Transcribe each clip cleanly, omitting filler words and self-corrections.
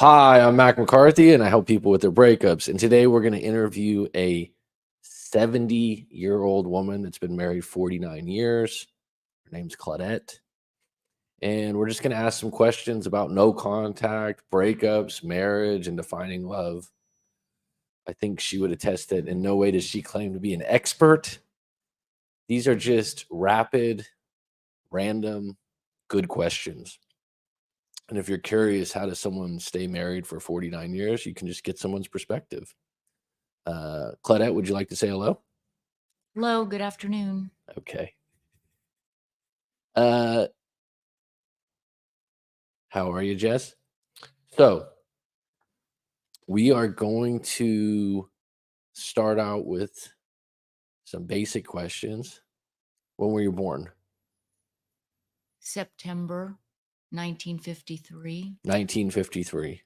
Hi, I'm Mac McCarthy, and I help people with their breakups. And today we're going to interview a 70-year-old woman that's been married 49 years. Her name's Claudette. And we're just going to ask some questions about no contact, breakups, marriage, and defining love. I think she would attest that in no way does she claim to be an expert. These are just rapid, random, good questions. And if you're curious, how does someone stay married for 49 years? You can just get someone's perspective. Claudette, would you like to say hello? Hello, good afternoon. Okay. Uh, how are you, Jess? So we are going to start out with some basic questions. When were you born? September 1953. 1953.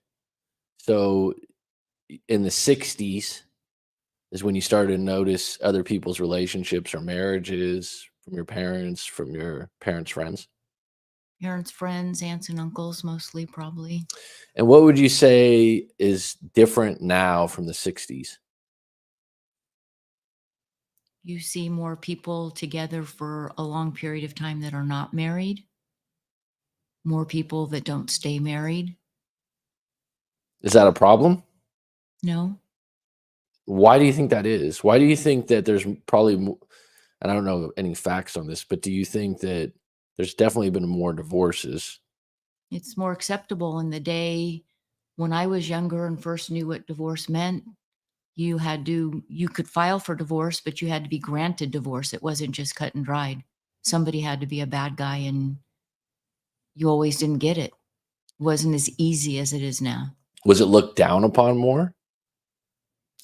So in the 60s is when you started to notice other people's relationships or marriages from your parents, friends. Parents, friends, aunts, and uncles, mostly, probably. And what would you say is different now from the 60s? You see more people together for a long period of time that are not married, more people that don't stay married. Is that a problem? No, Why do you think that is? Why do you think that there's probably, and I don't know any facts on this, but do you think that there's definitely been more divorces? it's more acceptable. In the day when I was younger and first knew what divorce meant, you could file for divorce, but you had to be granted divorce. It wasn't just cut and dried. Somebody had to be a bad guy, and you always didn't get it. Wasn't as easy as it is now. Was it looked down upon more?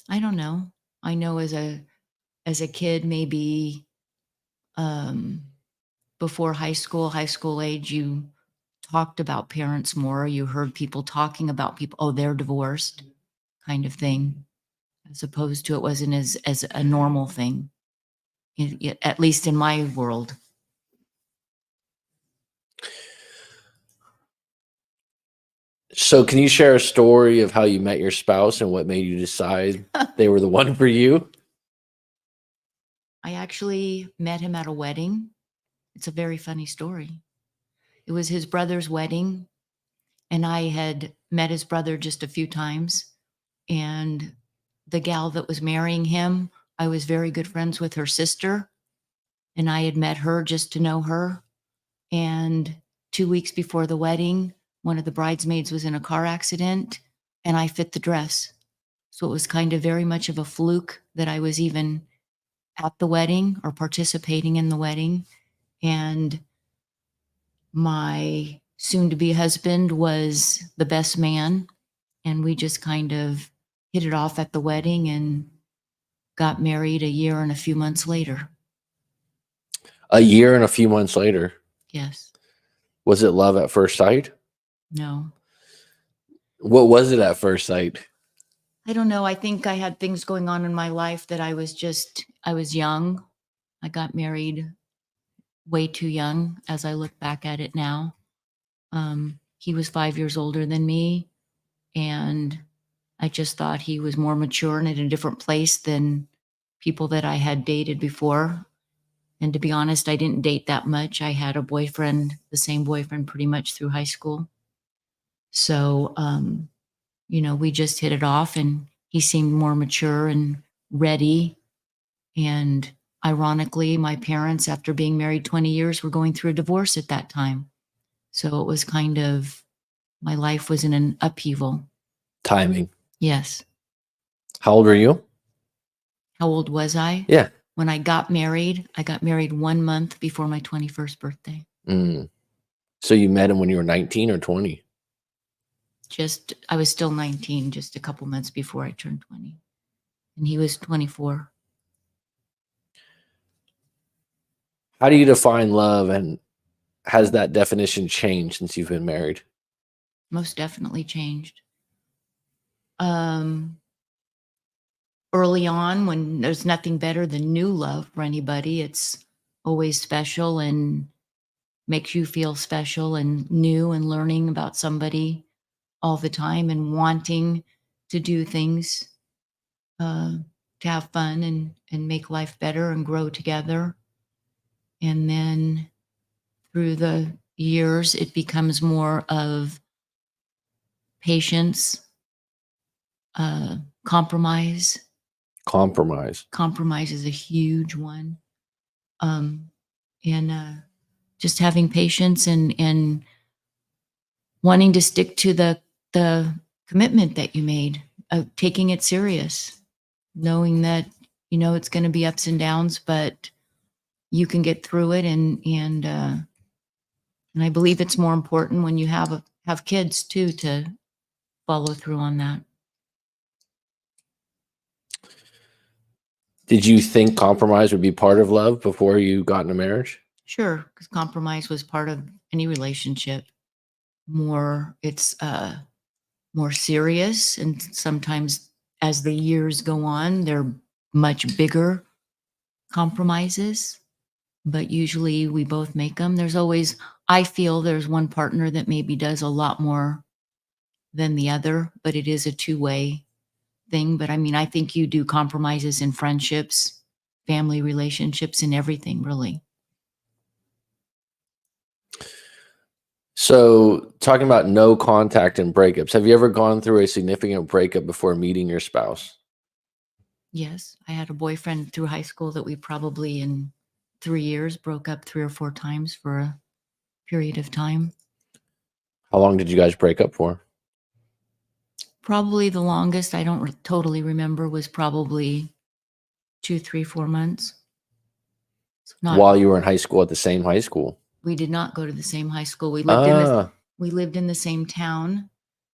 I don't know. I know as a kid, maybe um, before high school age, you talked about parents more. You heard people talking about people. Oh, they're divorced, kind of thing, as opposed to it wasn't as a normal thing. At least in my world. So can you share a story of how you met your spouse and what made you decide they were the one for you? I actually met him at a wedding. It's a very funny story. It was his brother's wedding, and I had met his brother just a few times. And the gal that was marrying him, I was very good friends with her sister, and I had met her just to know her. And 2 weeks before the wedding, one of the bridesmaids was in a car accident, and I fit the dress. So it was kind of very much of a fluke that I was even at the wedding or participating in the wedding. And my soon to be husband was the best man. And we just kind of hit it off at the wedding and got married a year and a few months later. A year and a few months later. Yes. Was it love at first sight? No. What was it at first sight? I don't know. I think I had things going on in my life that I was young. I got married way too young as I look back at it now. He was 5 years older than me, and I just thought he was more mature and in a different place than people that I had dated before. And to be honest, I didn't date that much. I had a boyfriend, the same boyfriend pretty much through high school. So, we just hit it off, and he seemed more mature and ready. And ironically, my parents, after being married 20 years, were going through a divorce at that time. So it was kind of, my life was in an upheaval. Timing. Yes. How old were you? How old was I? Yeah. When I got married 1 month before my 21st birthday. So you met him when you were 19 or 20? I was still 19, just a couple months before I turned 20. And he was 24. How do you define love, and has that definition changed since you've been married? Most definitely changed. Early on, when there's nothing better than new love for anybody, it's always special and makes you feel special and new and learning about somebody. all the time and wanting to do things to have fun and make life better and grow together. And then through the years, it becomes more of patience, compromise. Compromise. Compromise is a huge one. And just having patience and wanting to stick to the commitment that you made, taking it serious, knowing that, it's going to be ups and downs, but you can get through it. And I believe it's more important when you have kids too, to follow through on that. Did you think compromise would be part of love before you got in a marriage? Sure, because compromise was part of any relationship. It's more serious, and sometimes as the years go on, they're much bigger compromises, but usually we both make them. I feel there's one partner that maybe does a lot more than the other, but it is a two-way thing. But I mean, I think you do compromises in friendships, family relationships, and everything, really. So, talking about no contact and breakups, have you ever gone through a significant breakup before meeting your spouse? Yes, I had a boyfriend through high school that we probably in 3 years broke up 3 or 4 times for a period of time. How long did you guys break up for? Probably the longest, I don't totally remember, was probably 2, 3, 4 months. While you were in high school at the same high school? We did not go to the same high school. We Ah, lived in the same town,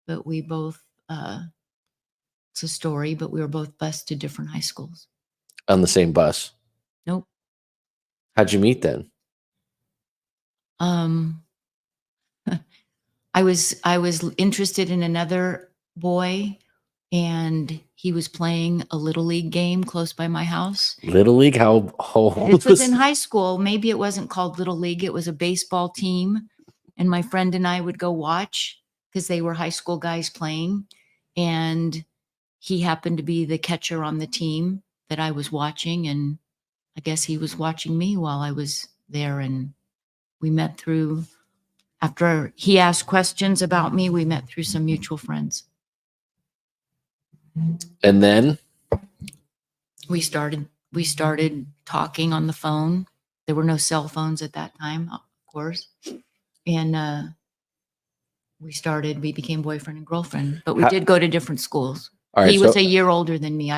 but we both, it's a story, but we were both bused to different high schools. on the same bus. Nope. How'd you meet then? Um, I was interested in another boy, and he was playing a little league game close by my house. Little League? How old This was in was high school. Maybe it wasn't called little league. It was a baseball team, and my friend and I would go watch because they were high school guys playing, and he happened to be the catcher on the team that I was watching, and I guess he was watching me while I was there, and we met after he asked questions about me, we met through some mutual friends. And then? We started talking on the phone. There were no cell phones at that time, of course. And we became boyfriend and girlfriend, but we did go to different schools. All right, He was a year older than me.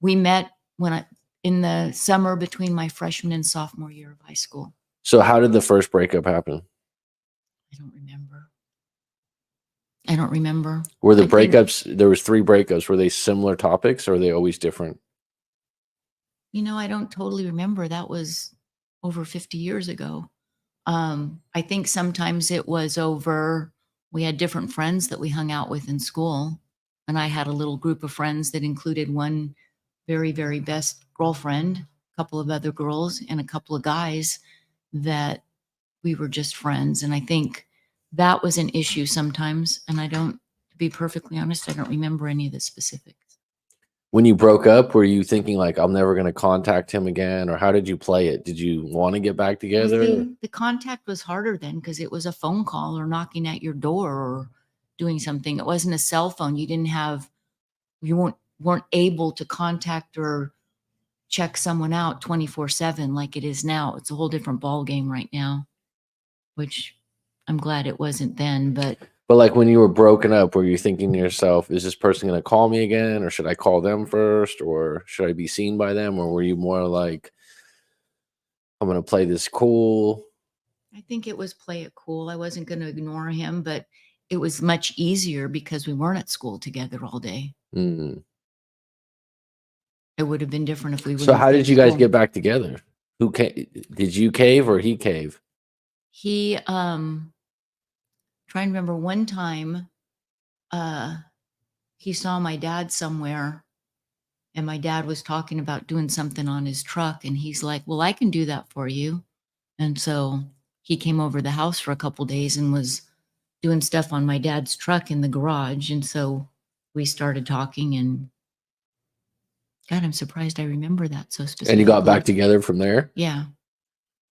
We met in the summer between my freshman and sophomore year of high school. So how did the first breakup happen? I don't remember. Were the breakups, there was 3 breakups, were they similar topics or are they always different? I don't totally remember. That was over 50 years ago. I think sometimes it was we had different friends that we hung out with in school. And I had a little group of friends that included one very, very best girlfriend, a couple of other girls, and a couple of guys that we were just friends. And I think that was an issue sometimes. And to be perfectly honest, I don't remember any of the specifics. When you broke up, were you thinking like, I'm never going to contact him again? Or how did you play it? Did you want to get back together? The contact was harder then because it was a phone call or knocking at your door or doing something. It wasn't a cell phone. You weren't able to contact or check someone out 24/7 like it is now. It's a whole different ball game right now, which I'm glad it wasn't then. But like when you were broken up, were you thinking to yourself, is this person going to call me again? Or should I call them first? Or should I be seen by them? Or were you more like, I'm going to play this cool? I think it was play it cool. I wasn't going to ignore him, but it was much easier because we weren't at school together all day. Mm. It would have been different if we were. So how did you guys get back together? Did you cave or he cave? He trying to remember one time he saw my dad somewhere, and my dad was talking about doing something on his truck, and he's like, well, I can do that for you. And so he came over the house for a couple days and was doing stuff on my dad's truck in the garage. And so we started talking, and God, I'm surprised I remember that so specifically. And you got back together from there? Yeah.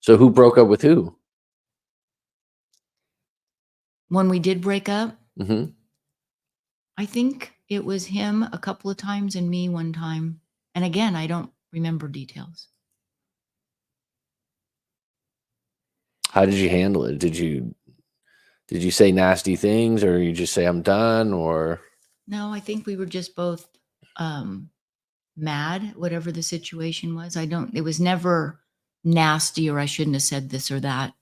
So who broke up with who? When we did break up, Mm-hmm. I think it was him a couple of times and me one time. And again, I don't remember details. How did you handle it? Did you say nasty things, or you just say I'm done, or? No, I think we were just both mad, whatever the situation was. It was never nasty, or I shouldn't have said this or that.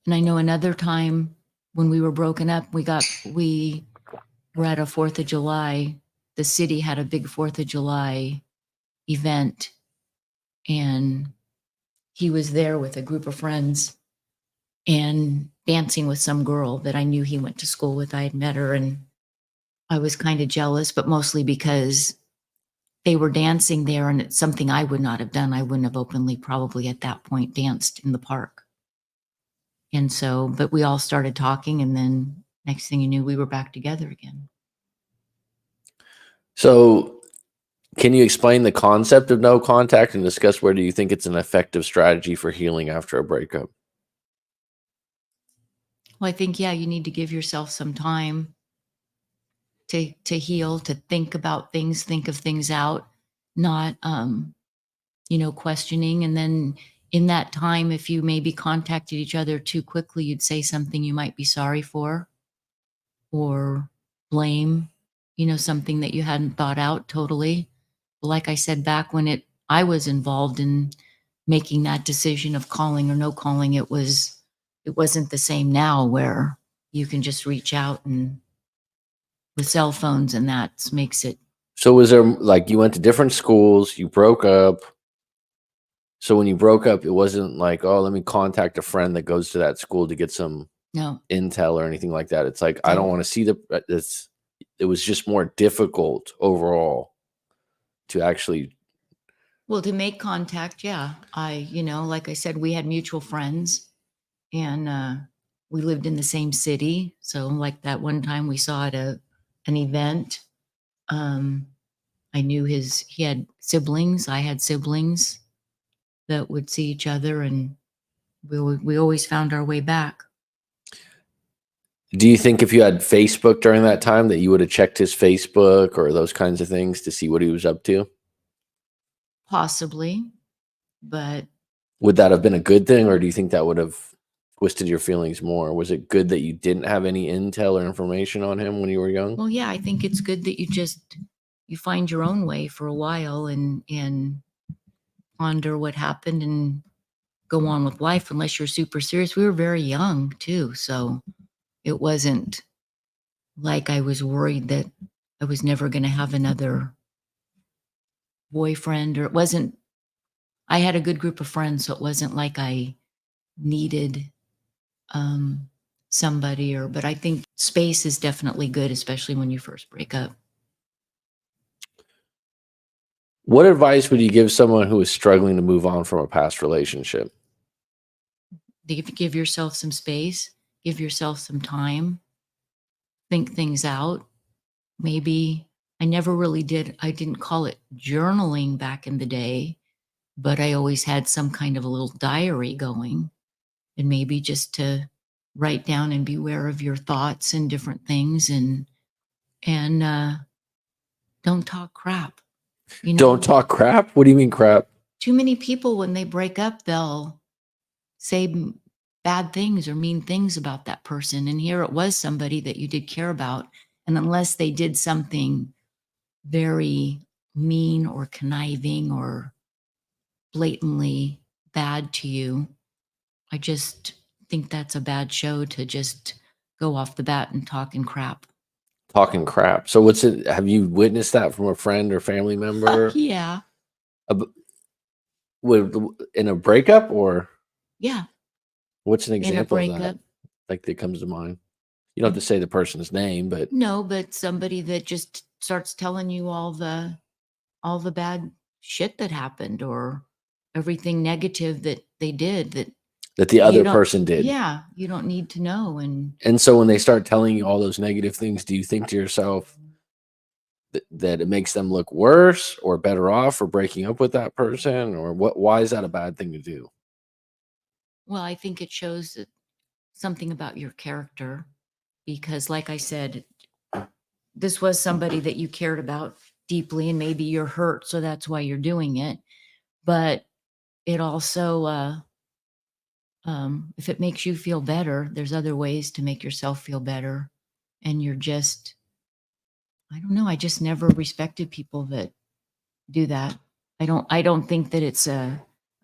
And I know another time when we were broken up, we were at a 4th of July. The city had a big 4th of July event, and he was there with a group of friends and dancing with some girl that I knew he went to school with. I had met her, and I was kind of jealous, but mostly because they were dancing there, and it's something I would not have done. I wouldn't have openly probably at that point danced in the park. And so, but we all started talking, and then next thing you knew, we were back together again. So can you explain the concept of no contact and discuss where do you think it's an effective strategy for healing after a breakup? Well, I think, yeah, you need to give yourself some time to heal, to think about things, think of things out, not, questioning. And then in that time, if you maybe contacted each other too quickly, you'd say something you might be sorry for or blame, something that you hadn't thought out totally. But like I said, back when I was involved in making that decision of calling or no calling, it wasn't the same now where you can just reach out, and with cell phones, and that makes it. So was there, like, you went to different schools, you broke up. So when you broke up, it wasn't like, oh, let me contact a friend that goes to that school to get some No. intel or anything like that. It's like, I don't want to see it was just more difficult overall to actually. Well, to make contact, yeah. Like I said, we had mutual friends, and we lived in the same city. So like that one time we saw at an event, I knew he had siblings, I had siblings that would see each other, and we always found our way back. Do you think if you had Facebook during that time that you would have checked his Facebook or those kinds of things to see what he was up to? Possibly, but Would that have been a good thing, or do you think that would have twisted your feelings more? Was it good that you didn't have any intel or information on him when you were young? well, yeah, I think it's good that you find your own way for a while and ponder what happened and go on with life, unless you're super serious. We were very young too, so it wasn't like I was worried that I was never going to have another boyfriend, or I had a good group of friends, so it wasn't like I needed somebody, but I think space is definitely good, especially when you first break up. What advice would you give someone who is struggling to move on from a past relationship? Give yourself some space, give yourself some time, think things out. Maybe I didn't call it journaling back in the day, but I always had some kind of a little diary going, and maybe just to write down and be aware of your thoughts and different things, and don't talk crap. Don't talk crap? What do you mean crap? Too many people, when they break up, they'll say bad things or mean things about that person. And here it was somebody that you did care about. And unless they did something very mean or conniving or blatantly bad to you, I just think that's a bad show to just go off the bat and talking crap. Talking crap. So what's it? Have you witnessed that from a friend or family member? Yeah. In a breakup, or Yeah. what's an example of that? breakup. Like that comes to mind. You don't have to say the person's name, but No, but somebody that just starts telling you all the bad shit that happened, or everything negative that they did, that that the You other don't, person did. yeah, you don't need to know. And so when they start telling you all those negative things, do you think to yourself that it makes them look worse or better off for breaking up with that person? Or why is that a bad thing to do? Well, I think it shows something about your character because, like I said, this was somebody that you cared about deeply, and maybe you're hurt, so that's why you're doing it. But it also, if it makes you feel better, there's other ways to make yourself feel better. And you're just, I don't know, I just never respected people that do that. I don't think that it's a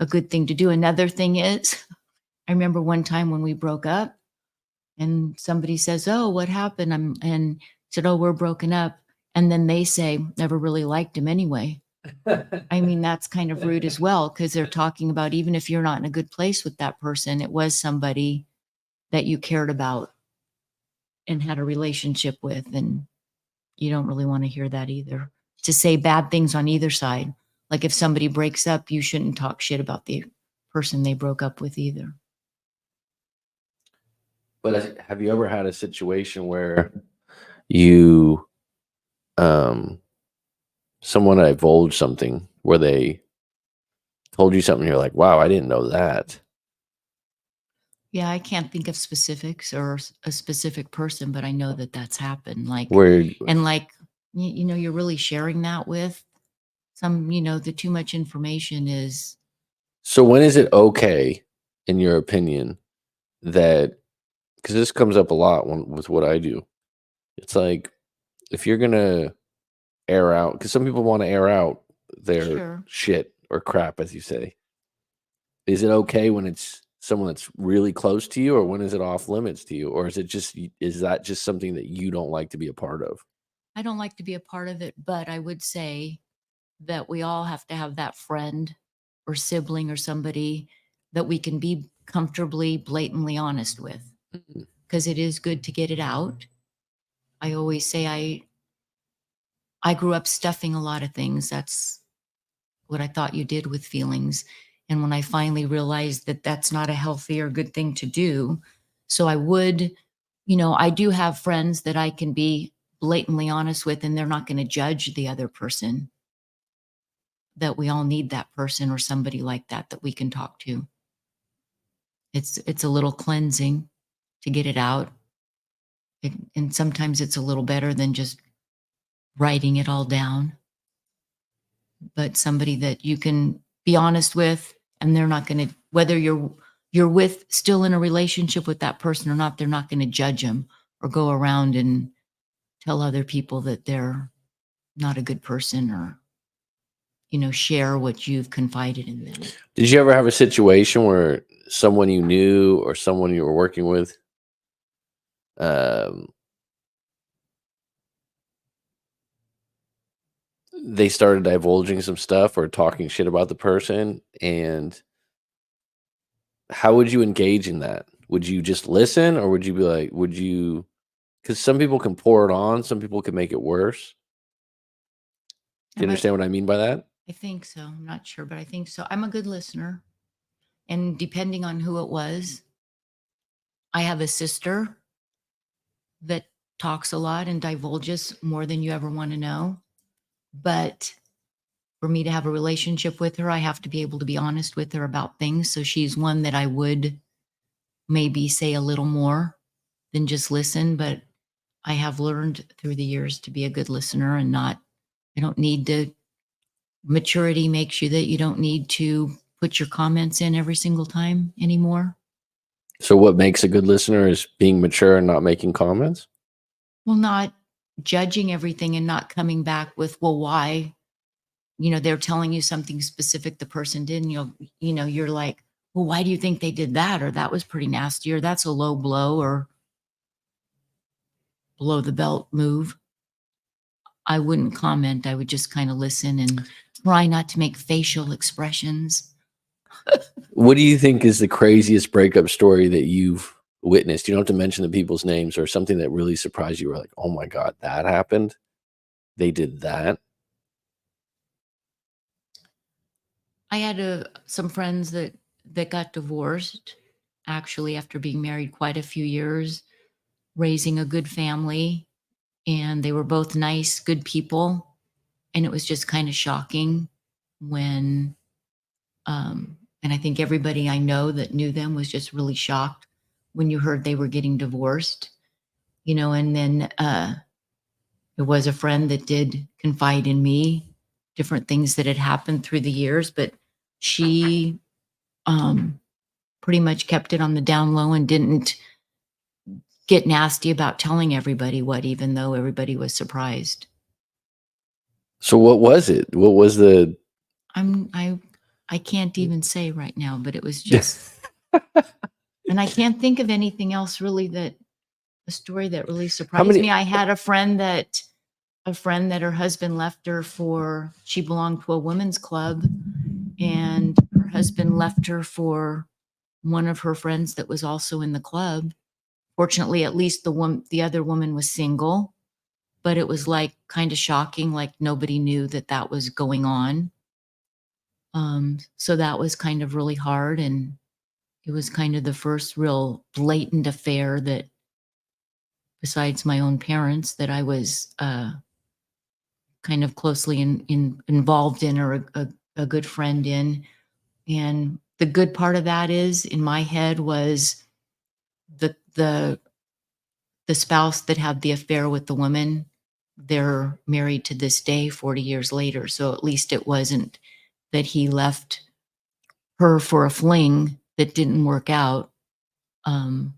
good thing to do. Another thing is, I remember one time when we broke up and somebody says, "Oh, what happened?" And said, "Oh, we're broken up." And then they say, "Never really liked him anyway." I mean, that's kind of rude as well because they're talking about even if you're not in a good place with that person, it was somebody that you cared about and had a relationship with. And you don't really want to hear that either. To say bad things on either side. Like if somebody breaks up, you shouldn't talk shit about the person they broke up with either. But have you ever had a situation where you someone divulged something where they told you something, you're like, wow, I didn't know that? Yeah, I can't think of specifics or a specific person, but I know that that's happened. Like, Where and like, you're really sharing that with some, the too much information is, So when is it okay, in your opinion, that because this comes up a lot with what I do. It's like if you're gonna air out, because some people want to air out their sure. shit or crap, as you say. Is it okay when it's someone that's really close to you, or when is it off limits to you, or is that just something that you don't like to be a part of? I don't like to be a part of it, but I would say that we all have to have that friend or sibling or somebody that we can be comfortably, blatantly honest with Mm. because it is good to get it out. I always say I grew up stuffing a lot of things. That's what I thought you did with feelings. And when I finally realized that that's not a healthy or good thing to do, so I do have friends that I can be blatantly honest with, and they're not going to judge the other person. That we all need that person or somebody like that we can talk to. It's a little cleansing to get it out, and sometimes it's a little better than just writing it all down. But somebody that you can be honest with, and they're not going to, whether you're with still in a relationship with that person or not, they're not going to judge them or go around and tell other people that they're not a good person or share what you've confided in them. Did you ever have a situation where someone you knew or someone you were working with, um, they started divulging some stuff or talking shit about the person, and how would you engage in that? Would you just listen, or would you be like, would you? Because some people can pour it on, some people can make it worse. Do you I'm a, understand what I mean by that? I think so. I'm not sure, but I think so. I'm a good listener. And depending on who it was, I have a sister that talks a lot and divulges more than you ever want to know. But for me to have a relationship with her, I have to be able to be honest with her about things. So she's one that I would maybe say a little more than just listen. But I have learned through the years to be a good listener and I don't need to, maturity makes you that you don't need to put your comments in every single time anymore. So what makes a good listener is being mature and not making comments? Well, not judging everything and not coming back with, well, why? They're telling you something specific the person did, and you're like, well, why do you think they did that? Or that was pretty nasty, or that's a low blow, or below the belt move. I wouldn't comment. I would just kind of listen and try not to make facial expressions. What do you think is the craziest breakup story that you've witnessed? You don't have to mention the people's names, or something that really surprised you. Were like, oh my God, that happened. They did that. I had some friends that got divorced, actually, after being married quite a few years, raising a good family, and they were both nice, good people. And it was just kind of shocking when, and I think everybody I know that knew them was just really shocked when you heard they were getting divorced, and then there was a friend that did confide in me different things that had happened through the years, but she um, pretty much kept it on the down low and didn't get nasty about telling everybody what, even though everybody was surprised. So what was it? What was the I'm I can't even say right now, but it was just, and I can't think of anything else really, that a story that really how surprised many me. I had a friend that her husband left her for, she belonged to a women's club, and her husband left her for one of her friends that was also in the club. Fortunately, at least the other woman was single, but it was like kind of shocking, like nobody knew that that was going on. So that was kind of really hard, and it was kind of the first real blatant affair that, besides my own parents, that I was kind of closely involved in, or a good friend in. And the good part of that is, in my head, was the the the spouse that had the affair with the woman. They're married to this day, 40 years later. So at least it wasn't that he left her for a fling that didn't work out. Um,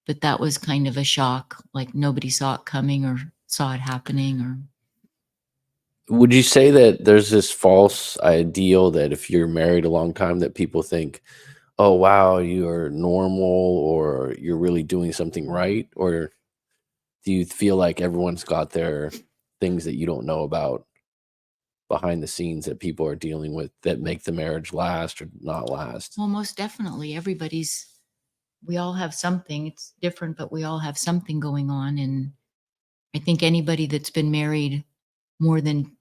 but that was kind of a shock. Like nobody saw it coming or saw it happening. Or would you say that there's this false ideal that if you're married a long time that people think, "Oh, wow, you're normal or you're really doing something right?" Or do you feel like everyone's got their things that you don't know about behind the scenes that people are dealing with that make the marriage last or not last? well, most definitely, we all have something. It's different, but we all have something going on. And I think anybody that's been married more than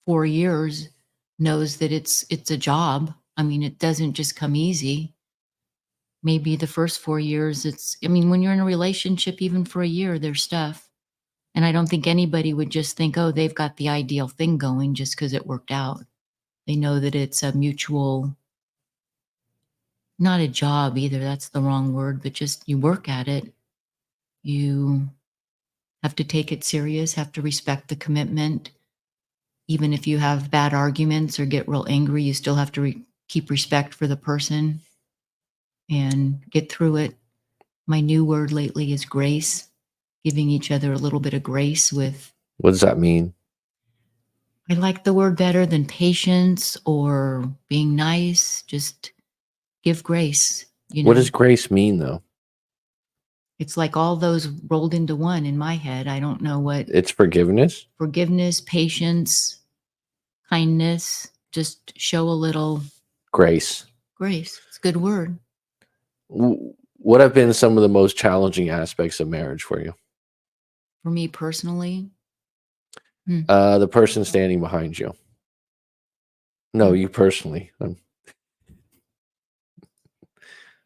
4 years knows that it's a job. I mean, it doesn't just come easy. Maybe the first 4 years, I mean, when you're in a relationship, even for a year, there's stuff. And I don't think anybody would just think, oh, they've got the ideal thing going just because it worked out. They know that it's a mutual, not a job either. That's the wrong word, but just you work at it. You have to take it serious, have to respect the commitment. Even if you have bad arguments or get real angry, you still have to keep respect for the person and get through it. My new word lately is grace, giving each other a little bit of grace with, What does that mean? I like the word better than patience or being nice. Just give grace, you What know. does grace mean, though? It's like all those rolled into one in my head. I don't know what. It's forgiveness? Forgiveness, patience, kindness, just show a little Grace. grace. It's a good word. What have been some of the most challenging aspects of marriage for you? For me personally, hmm, The person standing behind you. No, hmm. you personally.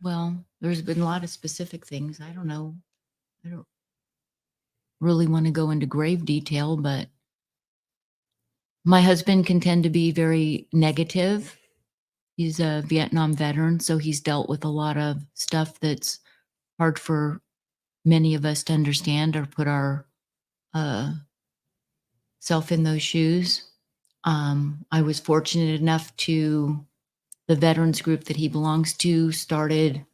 Well, there's been a lot of specific things. I don't know. I don't really want to go into grave detail, but my husband can tend to be very negative. He's a Vietnam veteran, so he's dealt with a lot of stuff that's hard for many of us to understand or put our uh, self in those shoes. I was fortunate enough to, the veterans group that he belongs to started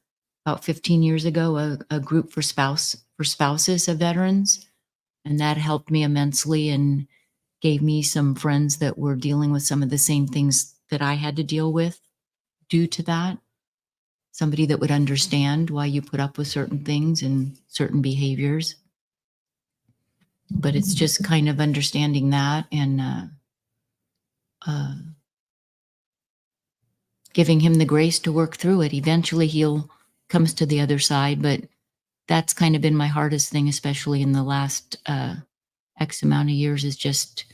about 15 years ago, a group for spouses of veterans, and that helped me immensely and gave me some friends that were dealing with some of the same things that I had to deal with due to that. Somebody that would understand why you put up with certain things and certain behaviors. But it's just kind of understanding that, and uh, giving him the grace to work through it. Eventually, he'll comes to the other side, but that's kind of been my hardest thing, especially in the last X amount of years, is just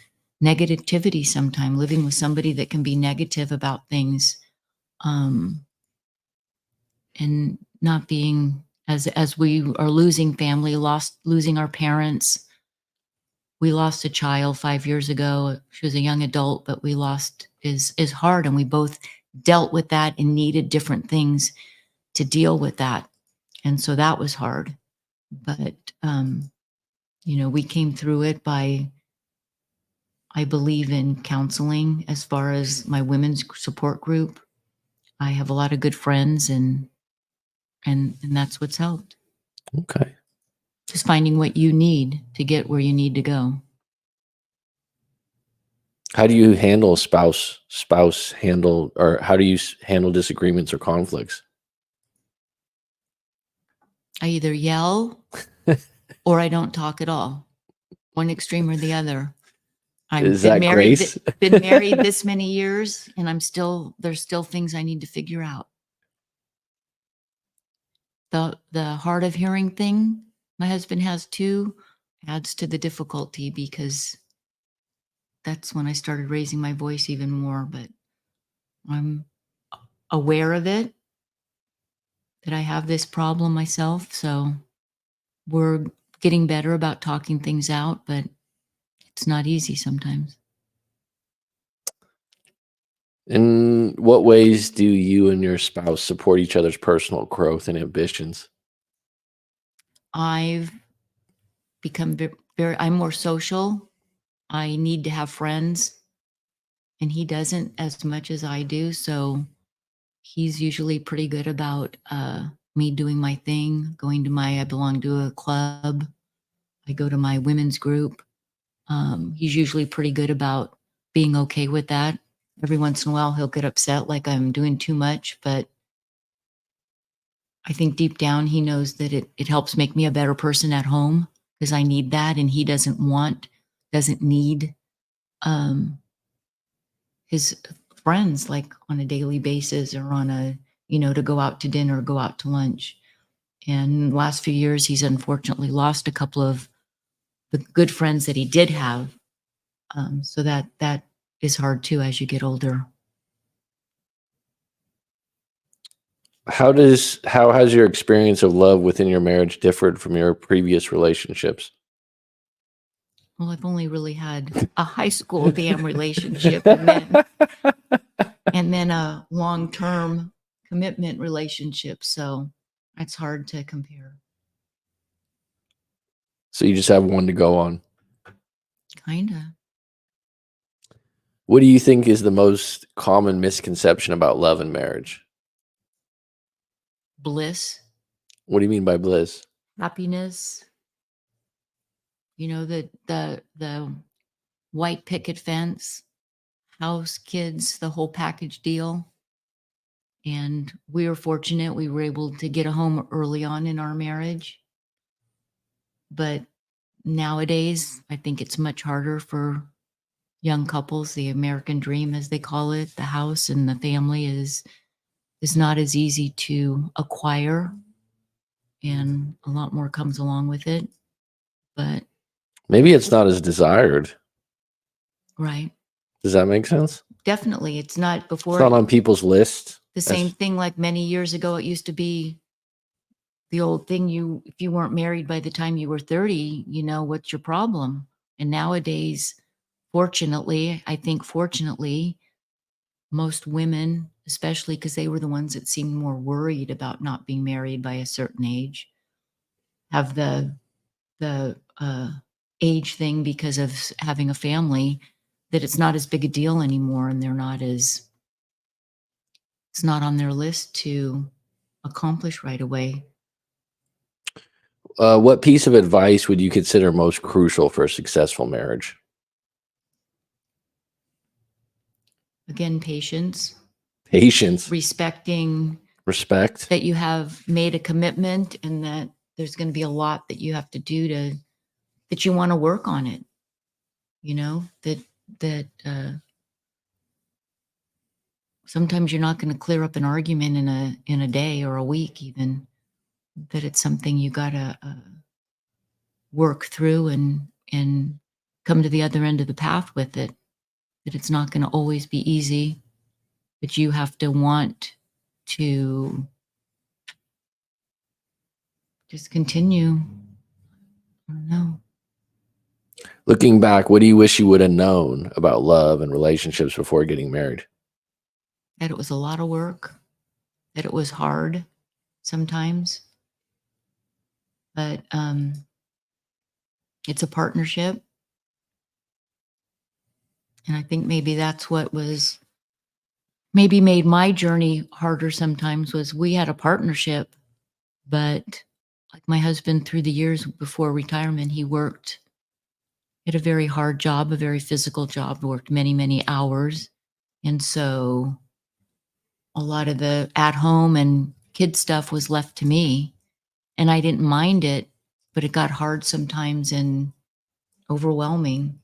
negativity. Sometime living with somebody that can be negative about things. Um, and not being, as we are losing family, losing our parents. We lost a child 5 years ago. She was a young adult, but we lost is hard, and we both dealt with that and needed different things to deal with that. And so that was hard. But we came through it by, I believe in counseling as far as my women's support group. I have a lot of good friends, and that's what's helped. Okay. Just finding what you need to get where you need to go. How do you handle spouse handle, or how do you handle disagreements or conflicts? I either yell or I don't talk at all. One extreme or the other. I've Is that grace? been married this many years, and there's still things I need to figure out. The hard of hearing thing my husband has too adds to the difficulty, because that's when I started raising my voice even more. But I'm aware of it, that I have this problem myself. So we're getting better about talking things out, but it's not easy sometimes. In what ways do you and your spouse support each other's personal growth and ambitions? I've become I'm more social. I need to have friends, and he doesn't as much as I do. So he's usually pretty good about me doing my thing, I belong to a club. I go to my women's group. He's usually pretty good about being okay with that. Every once in a while, he'll get upset like I'm doing too much, but I think deep down he knows that it helps make me a better person at home, because I need that, and he doesn't need um, his friends like on a daily basis, or on to go out to dinner or go out to lunch. And the last few years, he's unfortunately lost a couple of the good friends that he did have. So that is hard too as you get older. How has your experience of love within your marriage differed from your previous relationships? Well, I've only really had a high school damn relationship, and then a long-term commitment relationship. So it's hard to compare. So you just have one to go on. Kinda. What do you think is the most common misconception about love and marriage? Bliss, What do you mean by bliss? happiness. The white picket fence, house, kids, the whole package deal. And we were fortunate. We were able to get a home early on in our marriage. But nowadays, I think it's much harder for young couples. The American dream, as they call it, the house and the family is not as easy to acquire, and a lot more comes along with it. But Maybe it's not as desired. right. Does that make sense? Definitely. It's not before. It's not on people's list. The same thing like many years ago, it used to be the old thing, if you weren't married by the time you were 30, what's your problem? And nowadays, fortunately, most women, especially because they were the ones that seemed more worried about not being married by a certain age, have the age thing because of having a family, that it's not as big a deal anymore, and it's not on their list to accomplish right away. What piece of advice would you consider most crucial for a successful marriage? Again, patience. Patience. Respecting Respect. that you have made a commitment, and that there's going to be a lot that you have to do that you want to work on it. That sometimes you're not going to clear up an argument in a day or a week, even. That it's something you got to work through and come to the other end of the path with it. That it's not going to always be easy, but you have to want to just continue. I don't know. Looking back, what do you wish you would have known about love and relationships before getting married? That it was a lot of work, that it was hard sometimes, but it's a partnership. And I think maybe that's what was maybe made my journey harder sometimes was we had a partnership, but like my husband through the years before retirement, he worked at a very hard job, a very physical job, worked many, many hours. And so a lot of the at home and kid stuff was left to me. And I didn't mind it, but it got hard sometimes and overwhelming.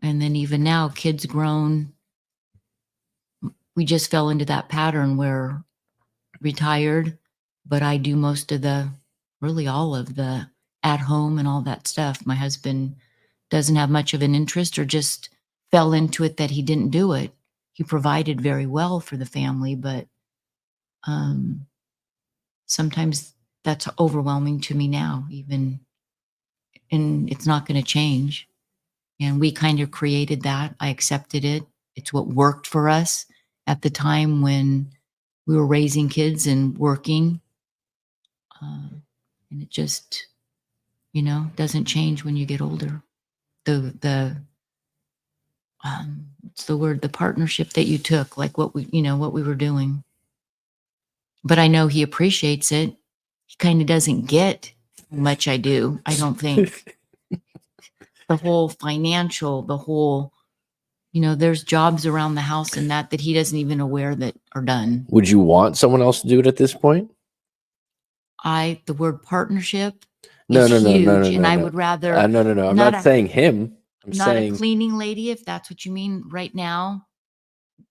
And then even now, kids grown, we just fell into that pattern where retired, but I do most of the, really all of the at home and all that stuff. My husband doesn't have much of an interest or just fell into it that he didn't do it. He provided very well for the family, but sometimes that's overwhelming to me now, even, and it's not going to change. And we kind of created that. I accepted it. It's what worked for us at the time when we were raising kids and working. And it just, doesn't change when you get older. The what's the word? The partnership that you took, like what we were doing. But I know he appreciates it. He kind of doesn't get how much I do. I don't think the whole financial, the whole, there's jobs around the house and that he doesn't even aware that are done. Would you want someone else to do it at this point? The word partnership No, is no, no, no, huge, no, and no, I no. would rather No, no, no. I'm not not saying him. I'm not a saying cleaning lady, if that's what you mean. Right now,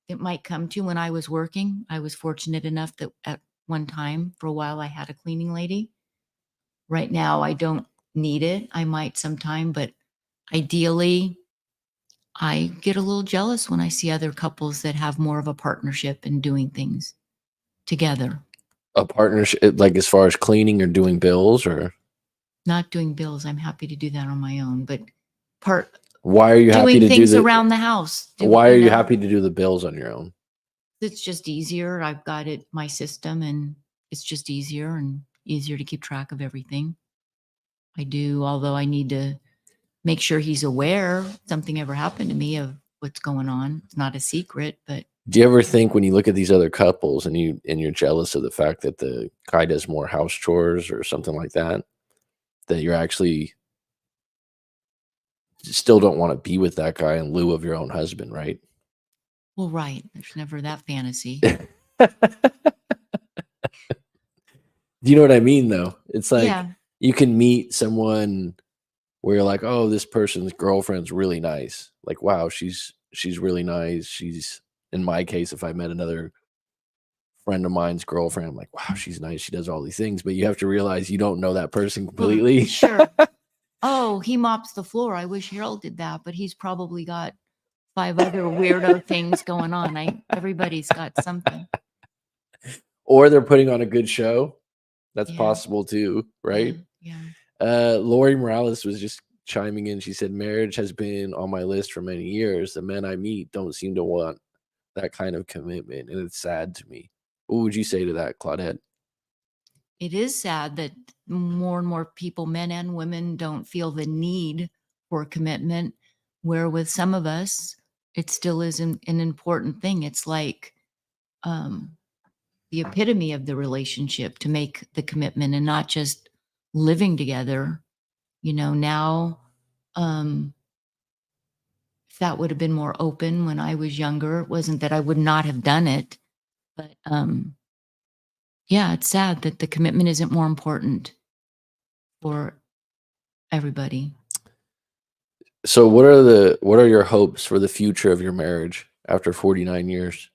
it might come to when I was working. I was fortunate enough that at one time for a while I had a cleaning lady. Right now, I don't need it. I might sometime, but ideally, I get a little jealous when I see other couples that have more of a partnership in doing things together, a partnership, like as far as cleaning or doing bills, or not doing bills. I'm happy to do that on my own, but why are you happy doing to do things the? around the house. Why are you happy to do the bills on your own? It's just easier. I've got it, my system, and it's just easier and easier to keep track of everything. I do, although I need to make sure he's aware if something ever happened to me of what's going on. It's not a secret, but Do you ever think when you look at these other couples and you're jealous of the fact that the guy does more house chores or something like that, that you're actually still don't want to be with that guy in lieu of your own husband, right? well, right. There's never that fantasy. Do you know what I mean, though? It's like Yeah. you can meet someone where you're like, oh, this person's girlfriend's really nice. Like, wow, she's really nice. She's, in my case, if I met another friend of mine's girlfriend, I'm like, wow, she's nice. She does all these things, but you have to realize you don't know that person Well, completely. sure. Oh, he mops the floor. I wish Harold did that, but he's probably got 5 other weirdo things going on. Everybody's got something. Or they're putting on a good show. That's Yeah. possible too, right? Yeah. Lori Morales was just chiming in. She said, marriage has been on my list for many years. The men I meet don't seem to want that kind of commitment, and it's sad to me. What would you say to that, Claudette? It is sad that more and more people, men and women, don't feel the need for commitment, where with some of us, it still is an important thing. It's like the epitome of the relationship to make the commitment and not just living together. Now, if that would have been more open when I was younger, it wasn't that I would not have done it, but yeah, it's sad that the commitment isn't more important for everybody. So what are your hopes for the future of your marriage after 49 years?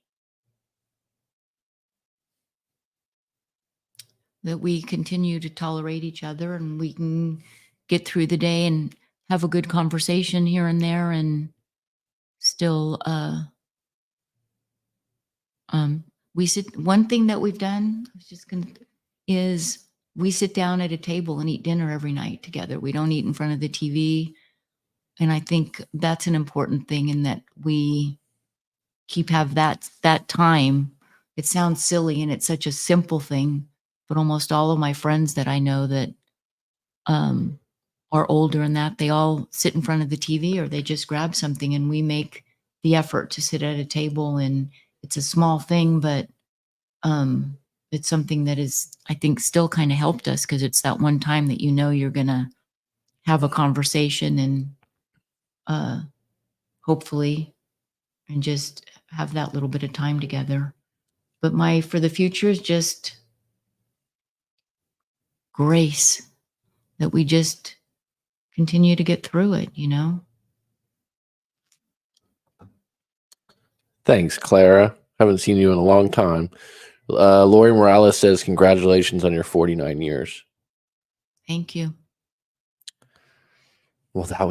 That we continue to tolerate each other and we can get through the day and have a good conversation here and there and still we sit one thing that we've done I was just gonna is we sit down at a table and eat dinner every night together. We don't eat in front of the TV. And I think that's an important thing, in that we have that time. It sounds silly and it's such a simple thing, but almost all of my friends that I know that um, are older and that, they all sit in front of the TV or they just grab something, and we make the effort to sit at a table. And it's a small thing, but um, it's something that is, I think, still kind of helped us, because it's that one time that you're gonna have a conversation and hopefully, and just have that little bit of time together. But my for the future is just grace, that we just continue to get through it. Thanks, Clara. Haven't seen you in a long time. Lori Morales says, congratulations on your 49 years. Thank you. Well, that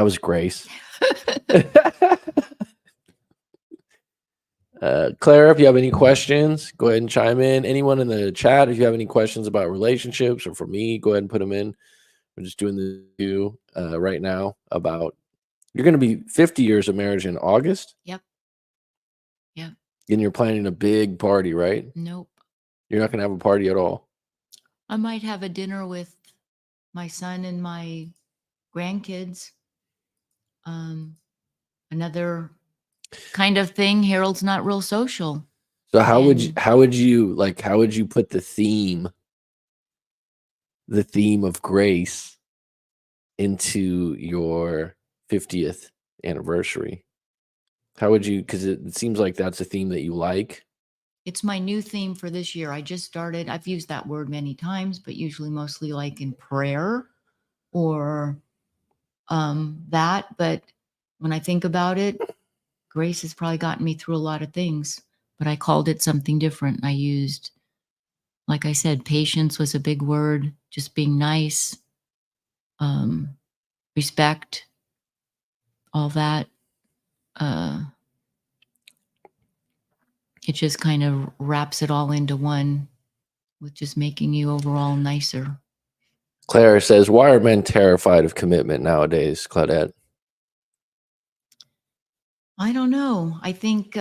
was Grace. Clara, if you have any questions, go ahead and chime in. Anyone in the chat, if you have any questions about relationships or for me, go ahead and put them in. We're just doing the review right now about, you're going to be 50 years of marriage in August. Yep. And you're planning a big party, right? Nope. You're not going to have a party at all. I might have a dinner with my son and my grandkids. Another kind of thing. Harold's not real social. So how would you put the theme of grace into your 50th anniversary? How would you, because it seems like that's a theme that you like. It's my new theme for this year. I just started, I've used that word many times, but usually mostly like in prayer or that. But when I think about it, grace has probably gotten me through a lot of things, but I called it something different. I used, like I said, patience was a big word, just being nice, respect, all that. It just kind of wraps it all into one, with just making you overall nicer. Clara says, why are men terrified of commitment nowadays, Claudette? I don't know. I think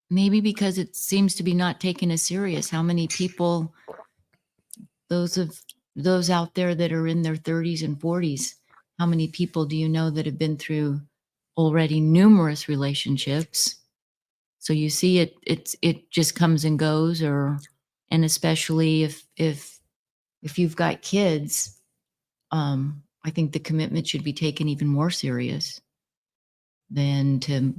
maybe because it seems to be not taken as serious. How many people, those out there that are in their 30s and 40s, how many people do you know that have been through already numerous relationships? So you see it just comes and goes, and especially if you've got kids, I think the commitment should be taken even more serious than to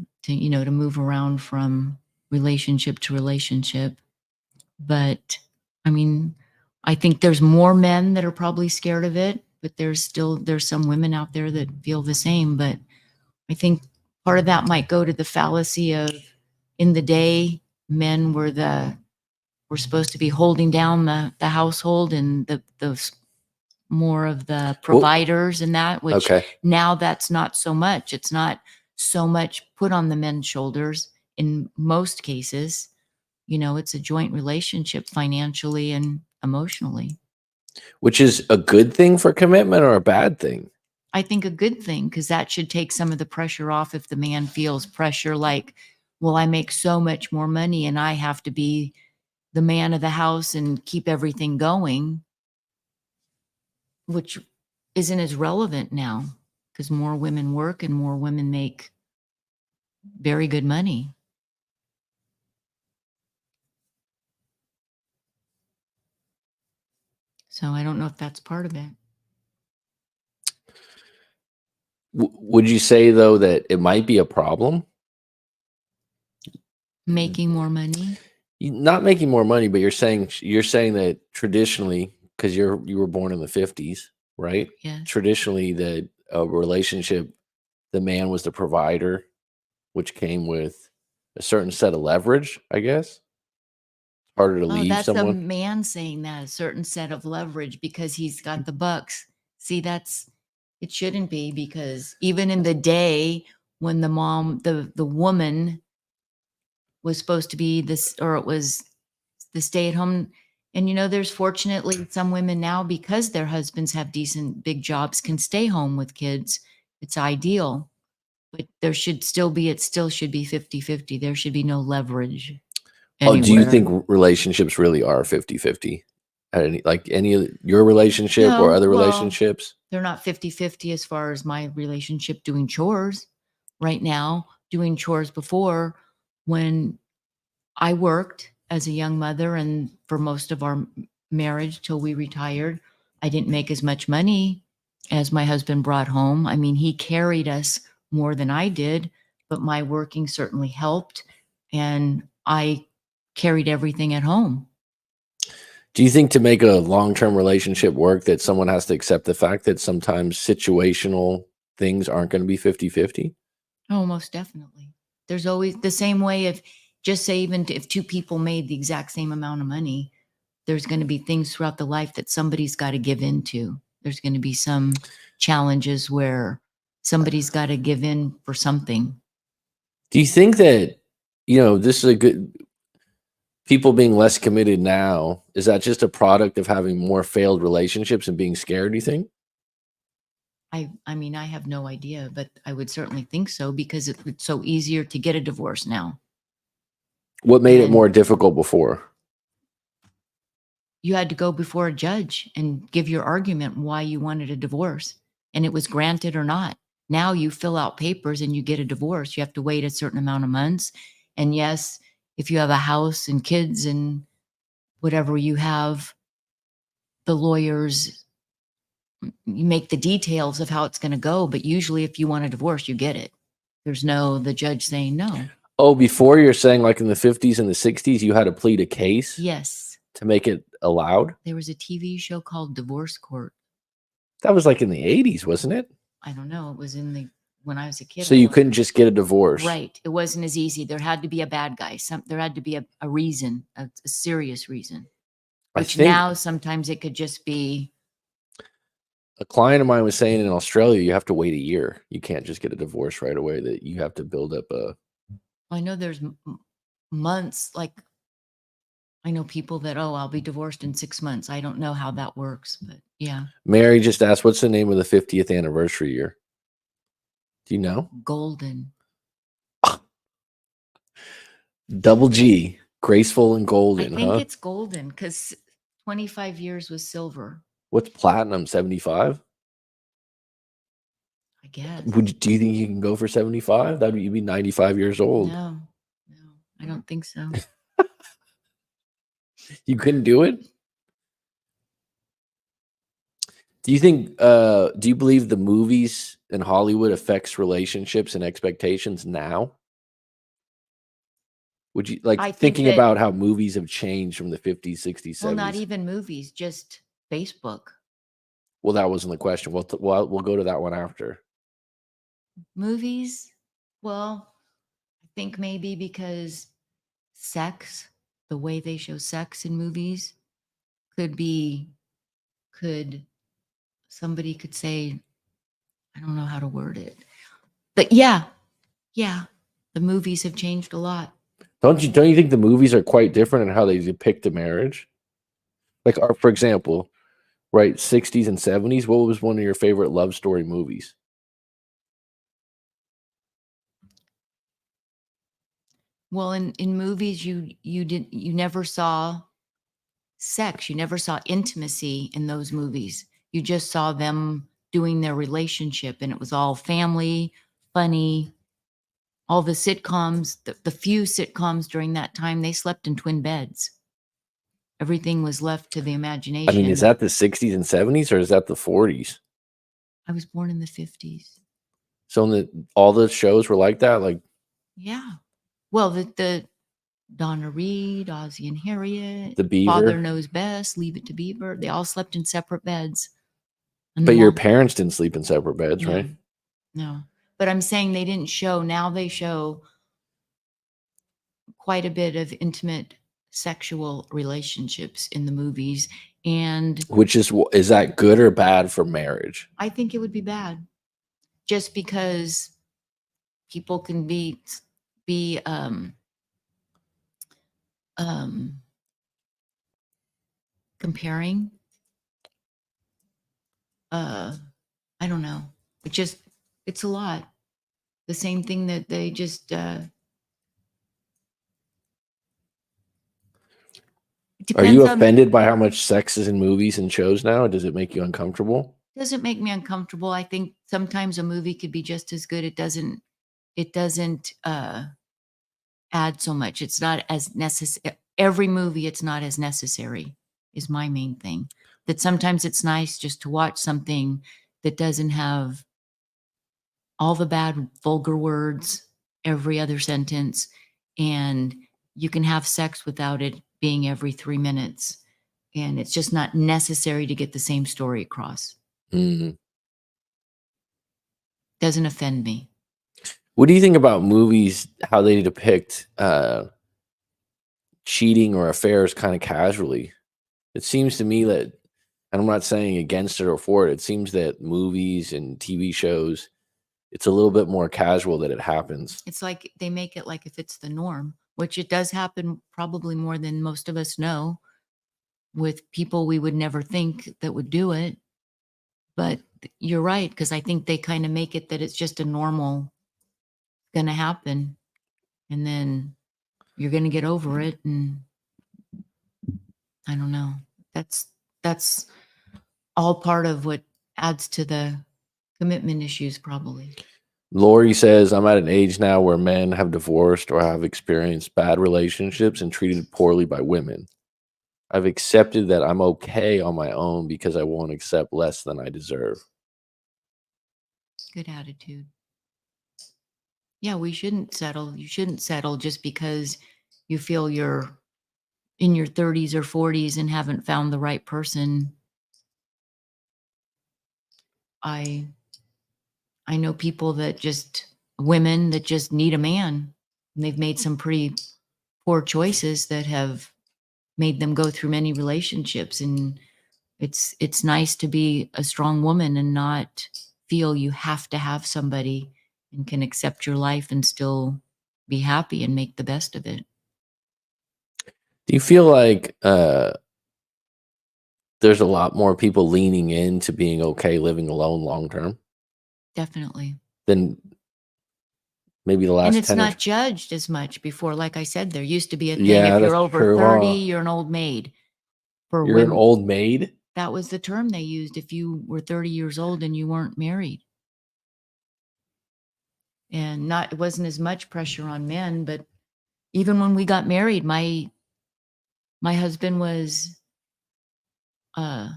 move around from relationship to relationship. But I mean, I think there's more men that are probably scared of it, but there's some women out there that feel the same. But I think part of that might go to the fallacy of, in the day, men were supposed to be holding down the household, and the more of the providers and that, which now that's not so much. It's not so much put on the men's shoulders in most cases. It's a joint relationship financially and emotionally. Which is a good thing for commitment or a bad thing? I think a good thing, because that should take some of the pressure off. If the man feels pressure like, well, I make so much more money and I have to be the man of the house and keep everything going, which isn't as relevant now, because more women work and more women make very good money. So I don't know if that's part of it. Would you say, though, that it might be a problem? Making more money? Not making more money, but you're saying that traditionally, because you were born in the 50s, right? Yes. Traditionally, that a relationship, the man was the provider, which came with a certain set of leverage, I guess. Harder to leave that's someone. a man saying that, a certain set of leverage, because he's got the bucks. See, it shouldn't be, because even in the day when the woman was supposed to be this, or it was the stay-at-home. And there's fortunately some women now, because their husbands have decent big jobs, can stay home with kids. It's ideal. But it still should be 50-50. There should be no leverage Oh, do you anywhere. think relationships really are 50-50? Any of your relationship or No, other well, relationships? they're not 50-50 as far as my relationship doing chores right now. Doing chores before, when I worked as a young mother, and for most of our marriage till we retired, I didn't make as much money as my husband brought home. I mean, he carried us more than I did, but my working certainly helped, and I carried everything at home. Do you think to make a long-term relationship work that someone has to accept the fact that sometimes situational things aren't going to be 50-50? Oh, most definitely. There's always the same way. If just say, even if two people made the exact same amount of money, there's going to be things throughout the life that somebody's got to give into. There's going to be some challenges where somebody's got to give in for something. Do you think that, this is a good people being less committed now, is that just a product of having more failed relationships and being scared, do you think? I mean, I have no idea, but I would certainly think so, because it's so easier to get a divorce now. What made it And more difficult before? you had to go before a judge and give your argument why you wanted a divorce, and it was granted or not. Now you fill out papers and you get a divorce. You have to wait a certain amount of months. And yes, if you have a house and kids and whatever you have, the lawyers, you make the details of how it's going to go. But usually, if you want a divorce, you get it. There's the judge saying no. Oh, before you're saying like in the 50s and the 60s, you had to plead a case Yes. to make it allowed? There was a TV show called Divorce Court. That was like in the 80s, wasn't it? I don't know. It was when I was a kid. So you couldn't just get a divorce. Right. It wasn't as easy. There had to be a bad guy. There had to be a reason, a serious reason. I Which think now sometimes it could just be. a client of mine was saying in Australia, you have to wait a year. You can't just get a divorce right away, that you have to build up a. I know there's months. Like, I know people that, I'll be divorced in 6 months. I don't know how that works, but yeah. Mary just asked, what's the name of the 50th anniversary year? Do you know? Golden. Double G, graceful and golden, I think huh? it's golden because 25 years was silver, What's platinum? 75? I guess. Do you think you can go for 75? You'd be 95 years old. No, I don't think so. You couldn't do it? Do you believe the movies in Hollywood affects relationships and expectations now? Would you I think thinking that- about how movies have changed from the 50s, 60s, 70s? Well, not even movies, just Facebook. Well, that wasn't the question. We'll go to that one after. Movies? Well, I think maybe because the way they show sex in movies somebody could say, I don't know how to word it. But yeah, the movies have changed a lot. Don't you think the movies are quite different in how they depict a marriage? Like, for example, right, 60s and 70s, what was one of your favorite love story movies? Well, in movies, you never saw sex. You never saw intimacy in those movies. You just saw them doing their relationship, and it was all family, funny. All the sitcoms, the few sitcoms during that time, they slept in twin beds. Everything was left to the imagination. I mean, is that the 60s and 70s, or is that the 40s? I was born in the 50s. So all the shows were like that? Like, yeah. Well, the Donna Reed, Ozzie and Harriet, The Beaver? Father Knows Best, Leave It to Beaver. They all slept in separate beds. But your parents didn't sleep in separate beds, No, right? No. But I'm saying they didn't show. Now they show quite a bit of intimate sexual relationships in the movies. And Which is that good or bad for marriage? I think it would be bad, just because people can be Comparing. I don't know. It's a lot. The same thing that they just, it Are you depends on, offended by how much sex is in movies and shows now? Does it make you uncomfortable? doesn't make me uncomfortable. I think sometimes a movie could be just as good. It doesn't add so much. It's not as necessary. Every movie, it's not as necessary is my main thing. That sometimes it's nice just to watch something that doesn't have all the bad vulgar words every other sentence, and you can have sex without it being every 3 minutes, and it's just not necessary to get the same story across. Mm. Doesn't offend me. What do you think about movies, how they depict cheating or affairs kind of casually? It seems to me that, and I'm not saying against it or for it, it seems that movies and TV shows, it's a little bit more casual that it happens. It's like they make it like if it's the norm, which it does happen probably more than most of us know, with people we would never think that would do it. But you're right, because I think they kind of make it that it's just a normal going to happen, and then you're going to get over it. And I don't know. That's all part of what adds to the commitment issues, probably. Lori says, I'm at an age now where men have divorced or have experienced bad relationships and treated poorly by women. I've accepted that I'm okay on my own because I won't accept less than I deserve. Good attitude. Yeah, we shouldn't settle. You shouldn't settle just because you feel you're in your 30s or 40s and haven't found the right person. I I know people that just women that just need a man, and they've made some pretty poor choices that have made them go through many relationships, and it's nice to be a strong woman and not feel you have to have somebody, and can accept your life and still be happy and make the best of it. Do you feel like there's a lot more people leaning into being okay living alone long term Definitely. than maybe the And last it's 10 or not judged as much before. Like I said, there used to be a thing, Yeah, if you're that's over true, 30, huh? you're an old maid. For You're an women, old maid? that was the term they used if you were 30 years old and you weren't married. And not it wasn't as much pressure on men, but even when we got married, my husband was uh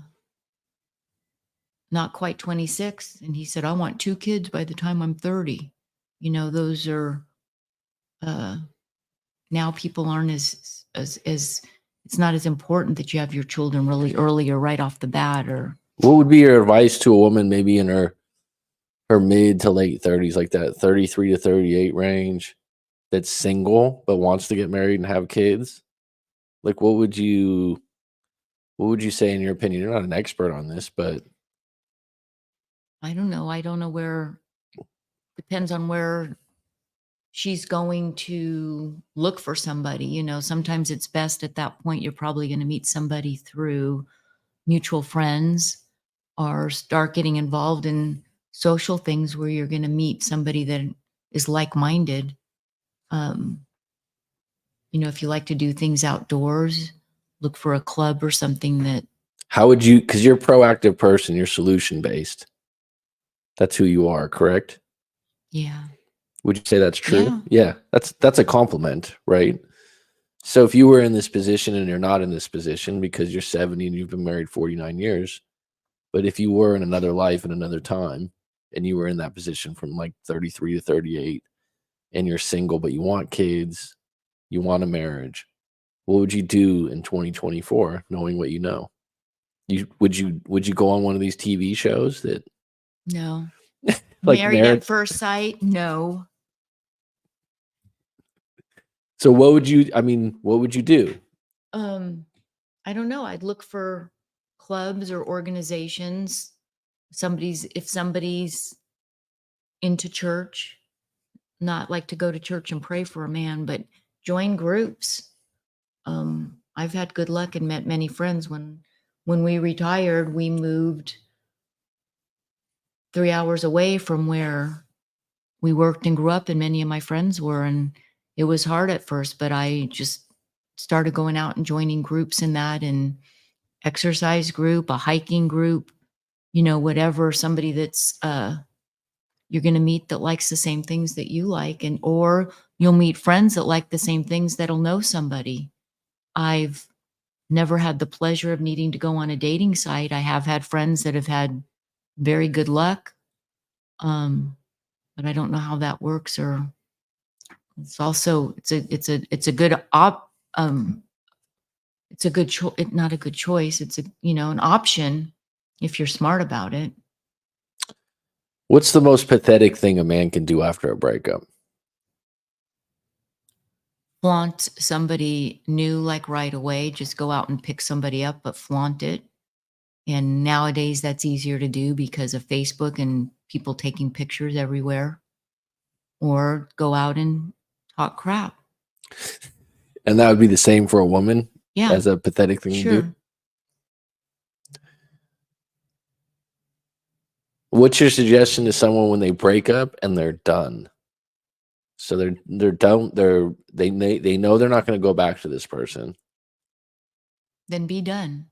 not quite 26, and he said, I want 2 kids by the time I'm 30. Those are uh now people aren't as it's not as important that you have your children really early or right off the bat. Or What would be your advice to a woman maybe in her mid to late 30s, like that 33 to 38 range, that's single but wants to get married and have kids? Like what would you say in your opinion? You're not an expert on this, but I don't know. I don't know where, depends on where she's going to look for somebody. Sometimes it's best at that point, you're probably going to meet somebody through mutual friends, or start getting involved in social things where you're going to meet somebody that is like-minded. Um, if you like to do things outdoors, look for a club or something that, how would you, because you're a proactive person, you're solution based. That's who you are, correct? yeah. Would you say that's true? Yeah. Yeah, that's a compliment, right? So if you were in this position and you're not in this position because you're 70 and you've been married 49 years, but if you were in another life in another time and you were in that position from like 33 to 38 and you're single but you want kids, you want a marriage, what would you do in 2024 knowing what you know? Would you go on one of these TV shows that No. like Married at marriage? first sight? No. So what would you do? Um, I don't know. I'd look for clubs or organizations. If somebody's into church, not like to go to church and pray for a man, but join groups. I've had good luck and met many friends when when we retired, we moved 3 hours away from where we worked and grew up, and many of my friends were. And it was hard at first, but I just started going out and joining groups in that, and exercise group, a hiking group, whatever, somebody that's you're going to meet that likes the same things that you like, and or you'll meet friends that like the same things that'll know somebody. I've never had the pleasure of needing to go on a dating site. I have had friends that have had very good luck. But I don't know how that works, or it's also it's a good it's a good choice, not a good choice. It's an option if you're smart about it. What's the most pathetic thing a man can do after a breakup? Flaunt somebody new, like right away. Just go out and pick somebody up, but flaunt it. And nowadays that's easier to do because of Facebook and people taking pictures everywhere. Or go out and talk crap. And that would be the same for a woman? Yeah. As a pathetic thing to do? Sure. What's your suggestion to someone when they break up and they're done? So they're done. They know they're not going to go back to this person. Then be done.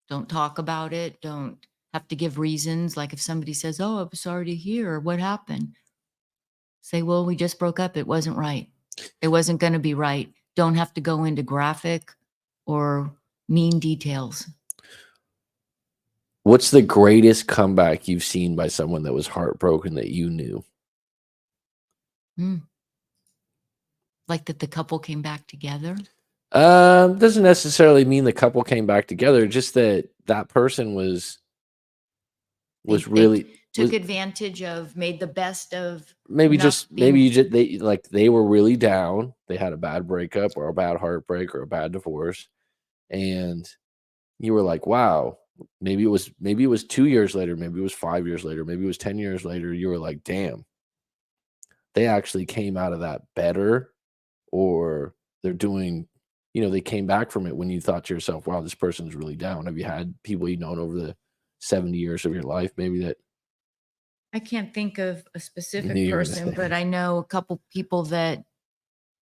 Don't talk about it. Don't have to give reasons. Like if somebody says, "Oh, I'm sorry to hear. What happened?" Say, "Well, we just broke up. It wasn't right. It wasn't going to be right." Don't have to go into graphic or mean details. What's the greatest comeback you've seen by someone that was heartbroken that you knew? Like that the couple came back together? Doesn't necessarily mean the couple came back together. Just that person was really took advantage of, made the best of. maybe they were really down. They had a bad breakup or a bad heartbreak or a bad divorce, and you were like, wow. Maybe it was 2 years later, maybe it was 5 years later, maybe it was 10 years later. You were like, damn, they actually came out of that better, or they're doing, they came back from it when you thought to yourself, wow, this person's really down. Have you had people you've known over the 70 years of your life, maybe that? I can't think of a specific Knew you were gonna person, say. but I know a couple people that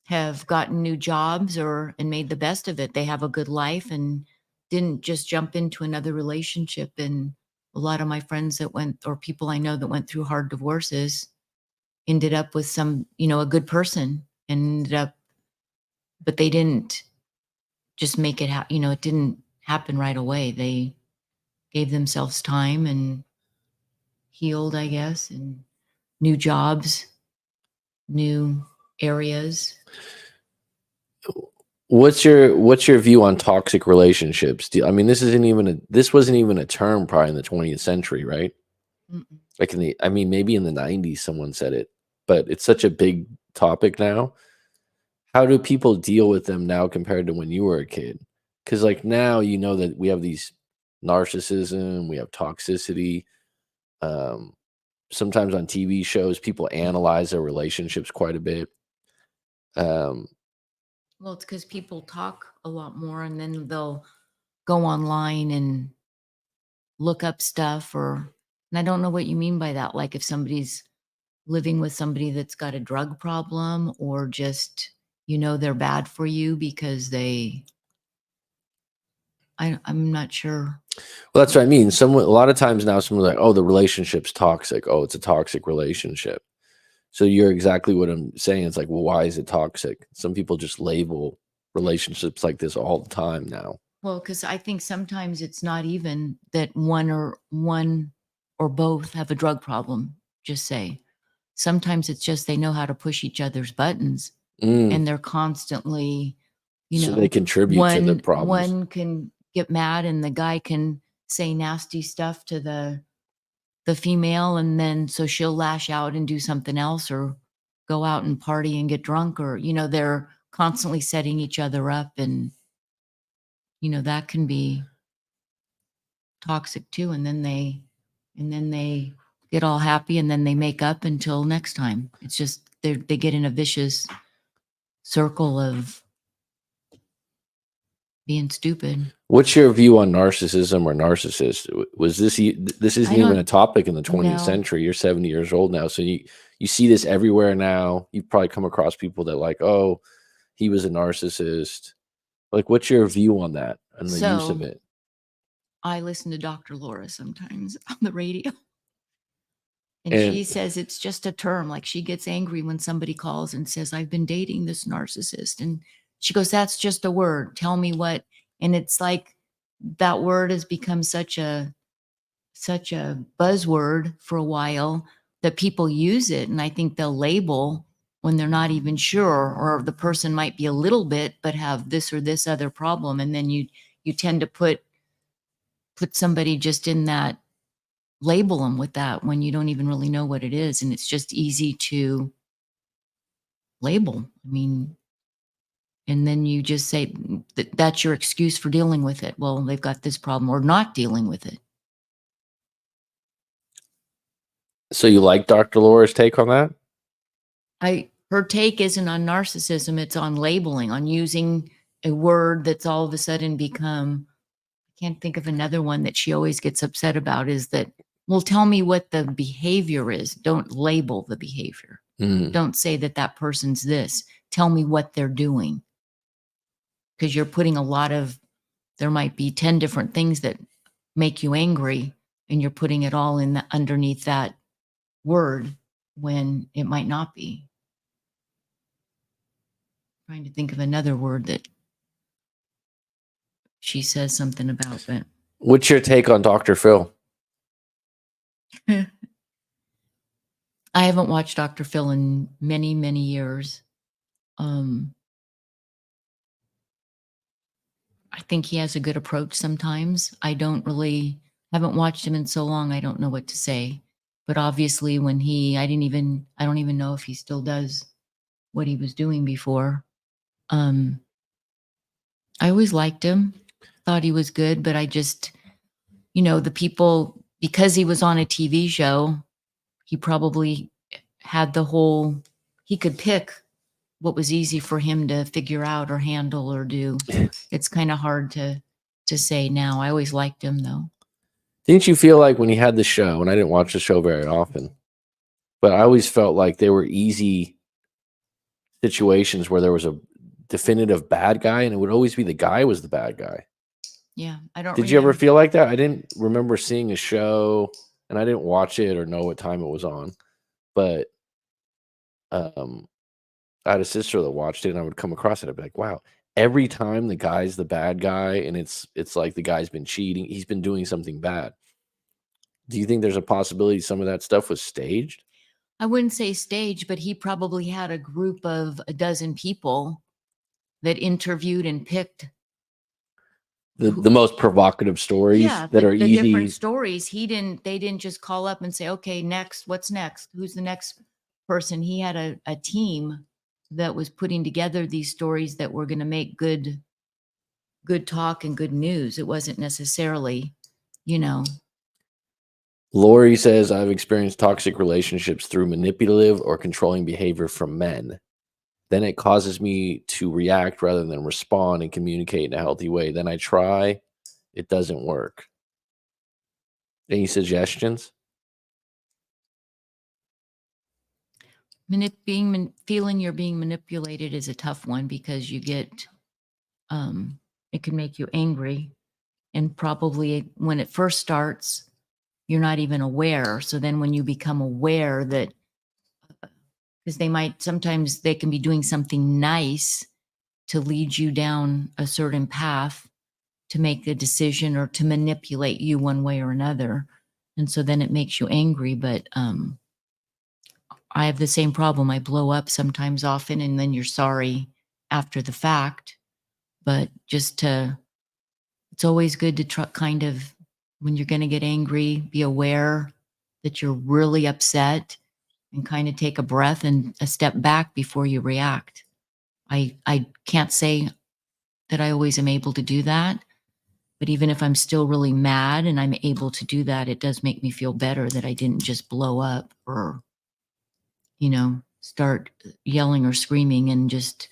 have gotten new jobs and made the best of it. They have a good life and didn't just jump into another relationship. And a lot of my friends or people I know that went through hard divorces ended up with a good person, and but they didn't just make it happen. It didn't happen right away. They gave themselves time and healed, I guess, and new jobs, new areas. What's your view on toxic relationships? I mean, this wasn't even a term probably in the 20th century, right? Mm-mm. Like maybe in the 90s someone said it, but it's such a big topic now. How do people deal with them now compared to when you were a kid? Because like now, that we have these narcissism, we have toxicity. Sometimes on TV shows, people analyze their relationships quite a bit. Well, it's because people talk a lot more, and then they'll go online and look up stuff, and I don't know what you mean by that. Like if somebody's living with somebody that's got a drug problem, or just, they're bad for you because I'm not sure. Well, that's what I mean. A lot of times now, someone's like, "Oh, the relationship's toxic. Oh, it's a toxic relationship." So you're exactly what I'm saying. It's like, well, why is it toxic? Some people just label relationships like this all the time now. Well, because I think sometimes it's not even that one or both have a drug problem. Just say, sometimes it's just they know how to push each other's buttons, and they're constantly, So they contribute to the problems. one can get mad and the guy can say nasty stuff to the female, and then so she'll lash out and do something else, or go out and party and get drunk, or they're constantly setting each other up, and that can be toxic too. And then they get all happy, and then they make up until next time. It's just they get in a vicious circle of being stupid. What's your view on narcissism or narcissists? Was this isn't I even a don't topic in the 20th know. century? You're 70 years old now, so you see this everywhere now. You've probably come across people that like, oh, he was a narcissist. Like, what's your view on that and the use of So it? I listen to Dr. Laura sometimes on the radio. And And she says it's just a term. Like she gets angry when somebody calls and says, I've been dating this narcissist. And she goes, that's just a word. Tell me what. And it's like that word has become such a buzzword for a while that people use it. And I think they'll label when they're not even sure, or the person might be a little bit, but have this or this other problem. And then you tend to put somebody just in that, label them with that when you don't even really know what it is. And it's just easy to label. I mean, and then you just say that that's your excuse for dealing with it. Well, they've got this problem or not dealing with it. so you like Dr. Laura's take on that? Her take isn't on narcissism, it's on labeling, on using a word that's all of a sudden become, I can't think of another one that she always gets upset about, is that, well, tell me what the behavior is. Don't label the behavior. Mm. Don't say that that person's this. Tell me what they're doing. Because you're putting a lot of, there might be 10 different things that make you angry, and you're putting it all in underneath that word when it might not be. Trying to think of another word that she says something about, but What's your take on Dr. Phil? I haven't watched Dr. Phil in many, many years. I think he has a good approach sometimes. Haven't watched him in so long, I don't know what to say. But obviously when I don't even know if he still does what he was doing before. I always liked him, thought he was good, but I just, the people, because he was on a TV show, he probably had he could pick what was easy for him to figure out or handle or do. It's kind of hard to say now. I always liked him though. Didn't you feel like when he had the show, and I didn't watch the show very often, but I always felt like they were easy situations where there was a definitive bad guy, and it would always be the guy was the bad guy. Yeah, I don't Did you ever remember. feel like that? I didn't remember seeing a show, and I didn't watch it or know what time it was on, but I had a sister that watched it, and I would come across it. I'd be like, wow, every time the guy's the bad guy, and it's like the guy's been cheating, he's been doing something bad. Do you think there's a possibility some of that stuff was staged? I wouldn't say stage, but he probably had a group of a dozen people that interviewed and picked The most provocative stories that are the different easy. stories. They didn't just call up and say, okay, next, what's next? Who's the next person? He had a team that was putting together these stories that were going to make good talk and good news. It wasn't necessarily, Lori says, I've experienced toxic relationships through manipulative or controlling behavior from men. Then it causes me to react rather than respond and communicate in a healthy way. Then I try, it doesn't work. Any suggestions? feeling you're being manipulated is a tough one because you get, it can make you angry. And probably when it first starts, you're not even aware. So then when you become aware that, because sometimes they can be doing something nice to lead you down a certain path to make a decision or to manipulate you one way or another. And so then it makes you angry. But I have the same problem. I blow up sometimes often, and then you're sorry after the fact. But it's always good to try, kind of, when you're going to get angry, be aware that you're really upset and kind of take a breath and a step back before you react. I can't say that I always am able to do that, but even if I'm still really mad and I'm able to do that, it does make me feel better that I didn't just blow up or, start yelling or screaming and just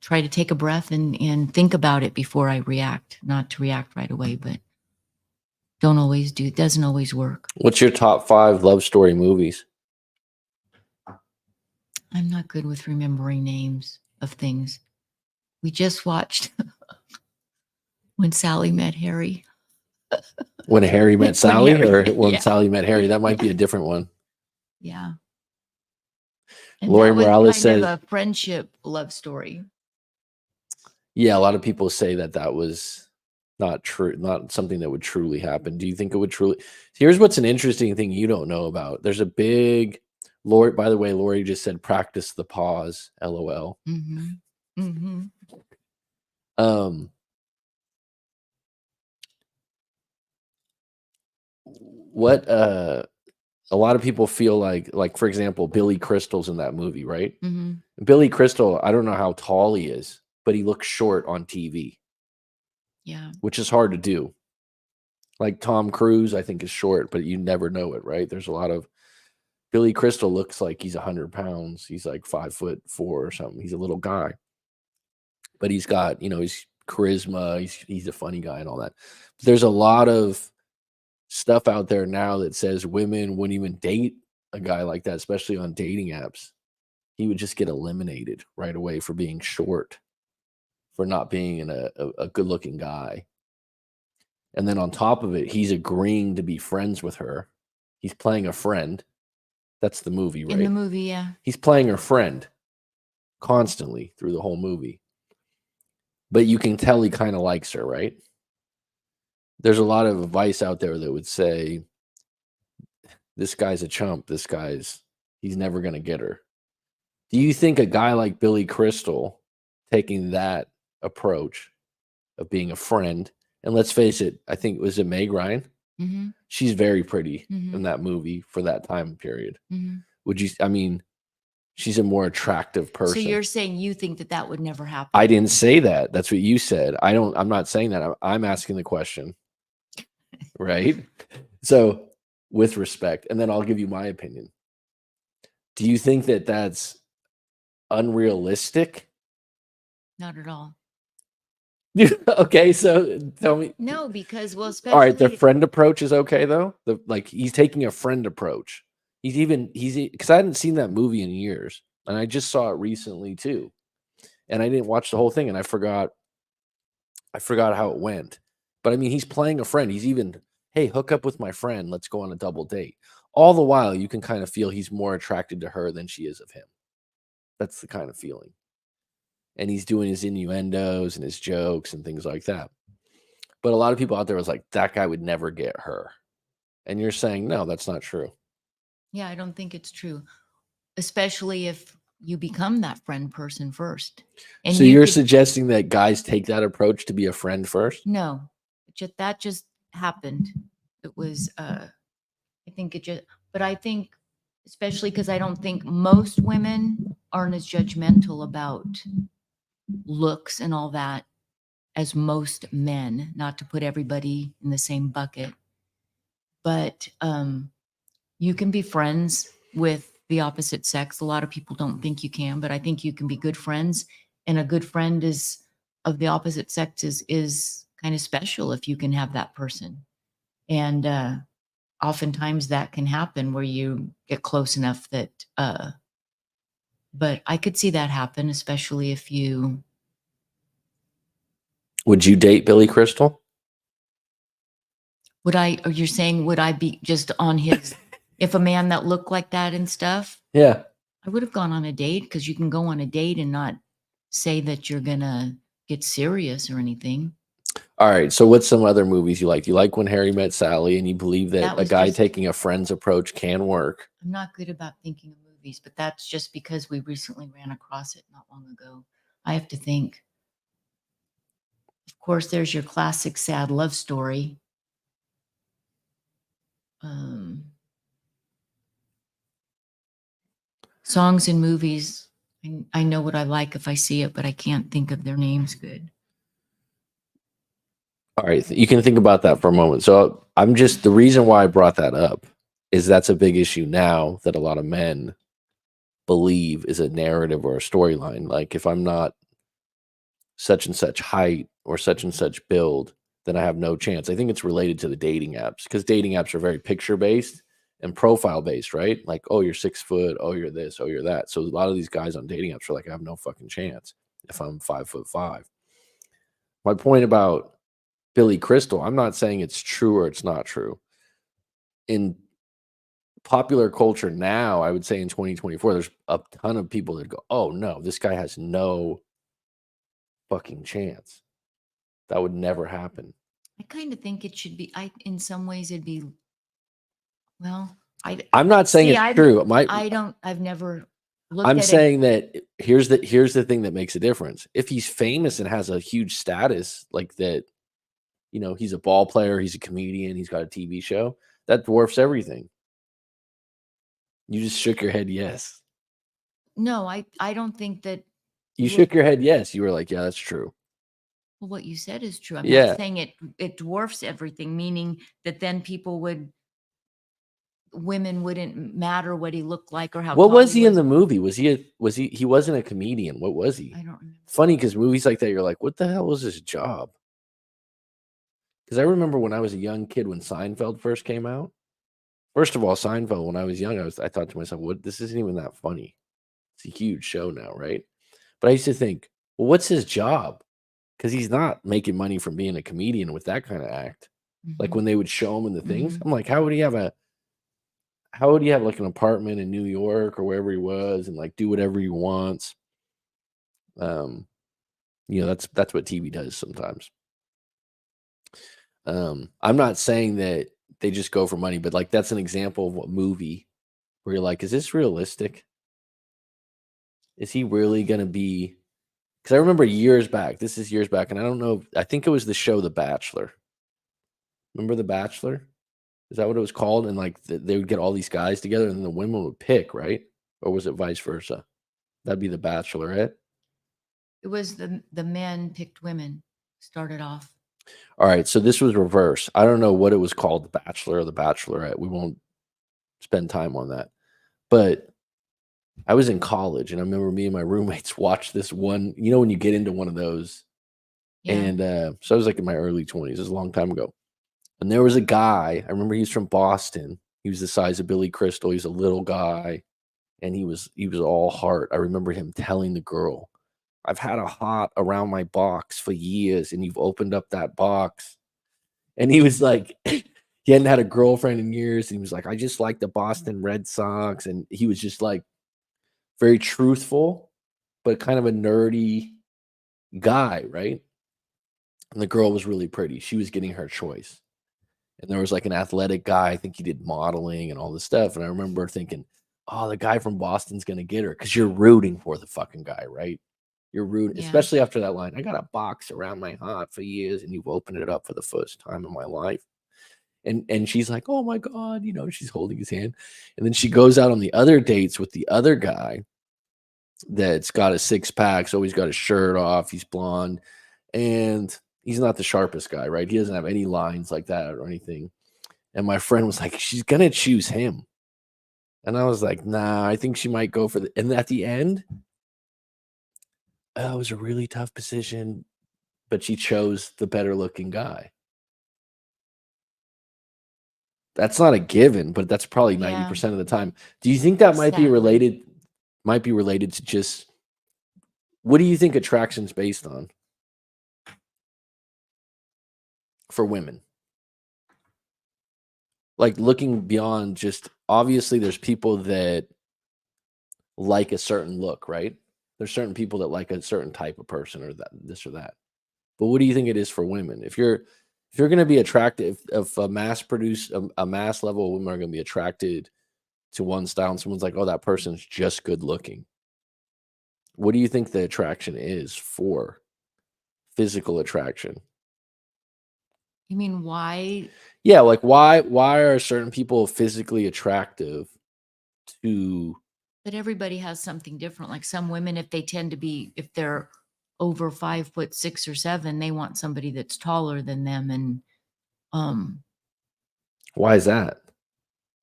try to take a breath and think about it before I react. Not to react right away, but it doesn't always work. What's your top 5 love story movies? I'm not good with remembering names of things. We just watched When Sally Met Harry. When Harry Met Sally, or When yeah. Sally Met Harry? That might be a different one. Yeah. And Lori that was Morales kind says, of a friendship love story. yeah, a lot of people say that was not true, not something that would truly happen. Do you think it would truly? Here's what's an interesting thing you don't know about. There's a big Lori, by the way, Lori just said practice the pause, LOL. Mm-hmm. Mm-hmm. What a lot of people feel like for example, Billy Crystal's in that movie, right? Mm-hmm. Billy Crystal, I don't know how tall he is, but he looks short on TV. Yeah. Which is hard to do. Like Tom Cruise, I think, is short, but you never know it, right? There's a lot of Billy Crystal looks like he's 100 pounds. He's like 5'4" or something. He's a little guy, but he's got, he's charisma. He's a funny guy and all that. But there's a lot of stuff out there now that says women wouldn't even date a guy like that, especially on dating apps. He would just get eliminated right away for being short, for not being a good looking guy. And then on top of it, he's agreeing to be friends with her. He's playing a friend. That's the movie, right? In the movie, yeah. He's playing her friend constantly through the whole movie. But you can tell he kind of likes her, right? There's a lot of advice out there that would say, this guy's a chump. He's never going to get her. Do you think a guy like Billy Crystal taking that approach of being a friend, and let's face it, I think, was it Meg Ryan? Mm-hmm. She's very pretty Mm-hmm. in that movie for that time period. Mm-hmm. She's a more attractive person. So you're saying you think that would never happen? I didn't say that. That's what you said. I'm not saying that. I'm asking the question. Right? So with respect, and then I'll give you my opinion. Do you think that that's unrealistic? Not at all. Okay, so tell me. No, because especially all right, the friend approach is okay though. He's taking a friend approach. He's because I hadn't seen that movie in years, and I just saw it recently too, and I didn't watch the whole thing, and I forgot how it went. But I mean, he's playing a friend. He's even, hey, hook up with my friend. Let's go on a double date. All the while, you can kind of feel he's more attracted to her than she is of him. That's the kind of feeling. And he's doing his innuendos and his jokes and things like that. But a lot of people out there was like, that guy would never get her. And you're saying, no, that's not true. Yeah, I don't think it's true. Especially if you become that friend person first. And so you're suggesting that guys take that approach to be a friend first? No, that just happened. It was, I think but I think, especially because I don't think most women aren't as judgmental about looks and all that as most men, not to put everybody in the same bucket. But you can be friends with the opposite sex. A lot of people don't think you can, but I think you can be good friends. And a good friend of the opposite sex is kind of special if you can have that person. And oftentimes that can happen where you get close enough that, but I could see that happen, especially if you. Would you date Billy Crystal? Or you're saying, would I be just on his, if a man that looked like that and stuff? Yeah. I would have gone on a date, because you can go on a date and not say that you're going to get serious or anything. All right. So what's some other movies you like? You like When Harry Met Sally, and you believe that a guy taking a friend's approach can work? I'm not good about thinking of movies, but that's just because we recently ran across it not long ago. I have to think. Of course, there's your classic sad love story. Songs and movies. I know what I like if I see it, but I can't think of their names good. All right. You can think about that for a moment. So the reason why I brought that up is that's a big issue now that a lot of men believe is a narrative or a storyline. Like, if I'm not such and such height or such and such build, then I have no chance. I think it's related to the dating apps because dating apps are very picture based and profile based, right? Like, oh, you're 6 foot, oh, you're this, oh, you're that. So a lot of these guys on dating apps are like, I have no fucking chance if I'm 5'5". My point about Billy Crystal, I'm not saying it's true or it's not true. In popular culture now, I would say in 2024, there's a ton of people that go, oh no, this guy has no fucking chance. That would never happen. I kind of think it should be. In some ways, it'd be. Well, I'm not saying see. it's true. I've never looked I'm at saying that here's the thing that makes a difference. If he's famous and has a huge status like that, he's a ball player, he's a comedian, he's got a TV show, that dwarfs everything. You just shook your head yes. No, I don't think that. You shook your head yes. You were like, yeah, that's true. Well, what you said is true. I'm Yeah. not saying it dwarfs everything, meaning that then women wouldn't matter what he looked like or how What tall was he in was. the movie? He wasn't a comedian. What was he? I don't remember. Funny because movies like that, you're like, what the hell was his job? Because I remember when I was a young kid when Seinfeld first came out. First of all, Seinfeld, when I was young, I thought to myself, what, this isn't even that funny. It's a huge show now, right? But I used to think, well, what's his job? Because he's not making money from being a comedian with that kind of act. Like when they would show him in the things, I'm like, how would he have like an apartment in New York or wherever he was and like do whatever he wants? That's what TV does sometimes. I'm not saying that they just go for money, but like that's an example of what movie where you're like, is this realistic? Is he really gonna be? Because I remember years back, this is years back, and I don't know, I think it was the show The Bachelor. Remember The Bachelor? Is that what it was called? And like they would get all these guys together and the women would pick, right? Or was it vice versa? That'd be The Bachelorette. It was the men picked women, started off. All right, so this was reverse. I don't know what it was called, The Bachelor or The Bachelorette. We won't spend time on that. But I was in college and I remember me and my roommates watched this one, when you get into one of those. Yeah. And so I was like in my early 20s. This is a long time ago. And there was a guy, I remember he's from Boston. He was the size of Billy Crystal. He's a little guy. And he was all heart. I remember him telling the girl, I've had a heart around my box for years, and you've opened up that box. And he was like, he hadn't had a girlfriend in years. And he was like, I just like the Boston Red Sox. And he was just like very truthful, but kind of a nerdy guy, right? And the girl was really pretty. She was getting her choice. And there was like an athletic guy. I think he did modeling and all this stuff. And I remember thinking, oh, the guy from Boston's going to get her because you're rooting for the fucking guy, right? You're rooting, especially after that line. I got a box around my heart for years and you've opened it up for the first time in my life. And she's like, oh my God, she's holding his hand. And then she goes out on the other dates with the other guy that's got a 6-pack. So he's got his shirt off. He's blonde. And he's not the sharpest guy, right? He doesn't have any lines like that or anything. And my friend was like, she's going to choose him. And I was like, nah, I think she might go for the. And at the end, it was a really tough decision, but she chose the better looking guy. That's not a given, but that's probably 90% of the time. Do you think that might be related? Might be related to just what do you think attraction's based on for women? Like looking beyond just obviously there's people that like a certain look, right? There's certain people that like a certain type of person or that this or that. But what do you think it is for women? If you're going to be attractive, if a mass level of women are going to be attracted to one style and someone's like, oh, that person's just good looking. What do you think the attraction is for physical attraction? You mean why? Yeah, like why are certain people physically attractive to? But everybody has something different. Like some women, if they're over 5'6" or 7, they want somebody that's taller than them. And why is that?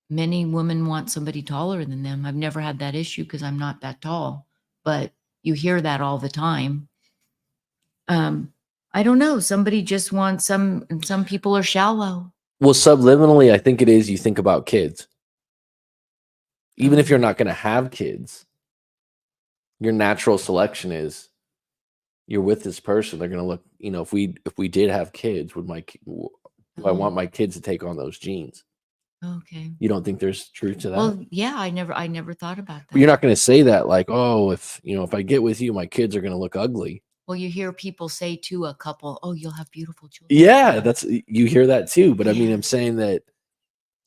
Many women want somebody taller than them. I've never had that issue because I'm not that tall, but you hear that all the time. I don't know. Somebody just wants some people are shallow. Well, subliminally, I think it is you think about kids. Even if you're not going to have kids, your natural selection is you're with this person. They're going to look, if we did have kids, do I want my kids to take on those genes? Okay. You don't think there's truth to that? Well, yeah, I never thought about that. But you're not going to say that like, oh, if I get with you, my kids are going to look ugly. Well, you hear people say to a couple, "Oh, you'll have beautiful children." Yeah, you hear that too. But I mean, Yeah. I'm saying that,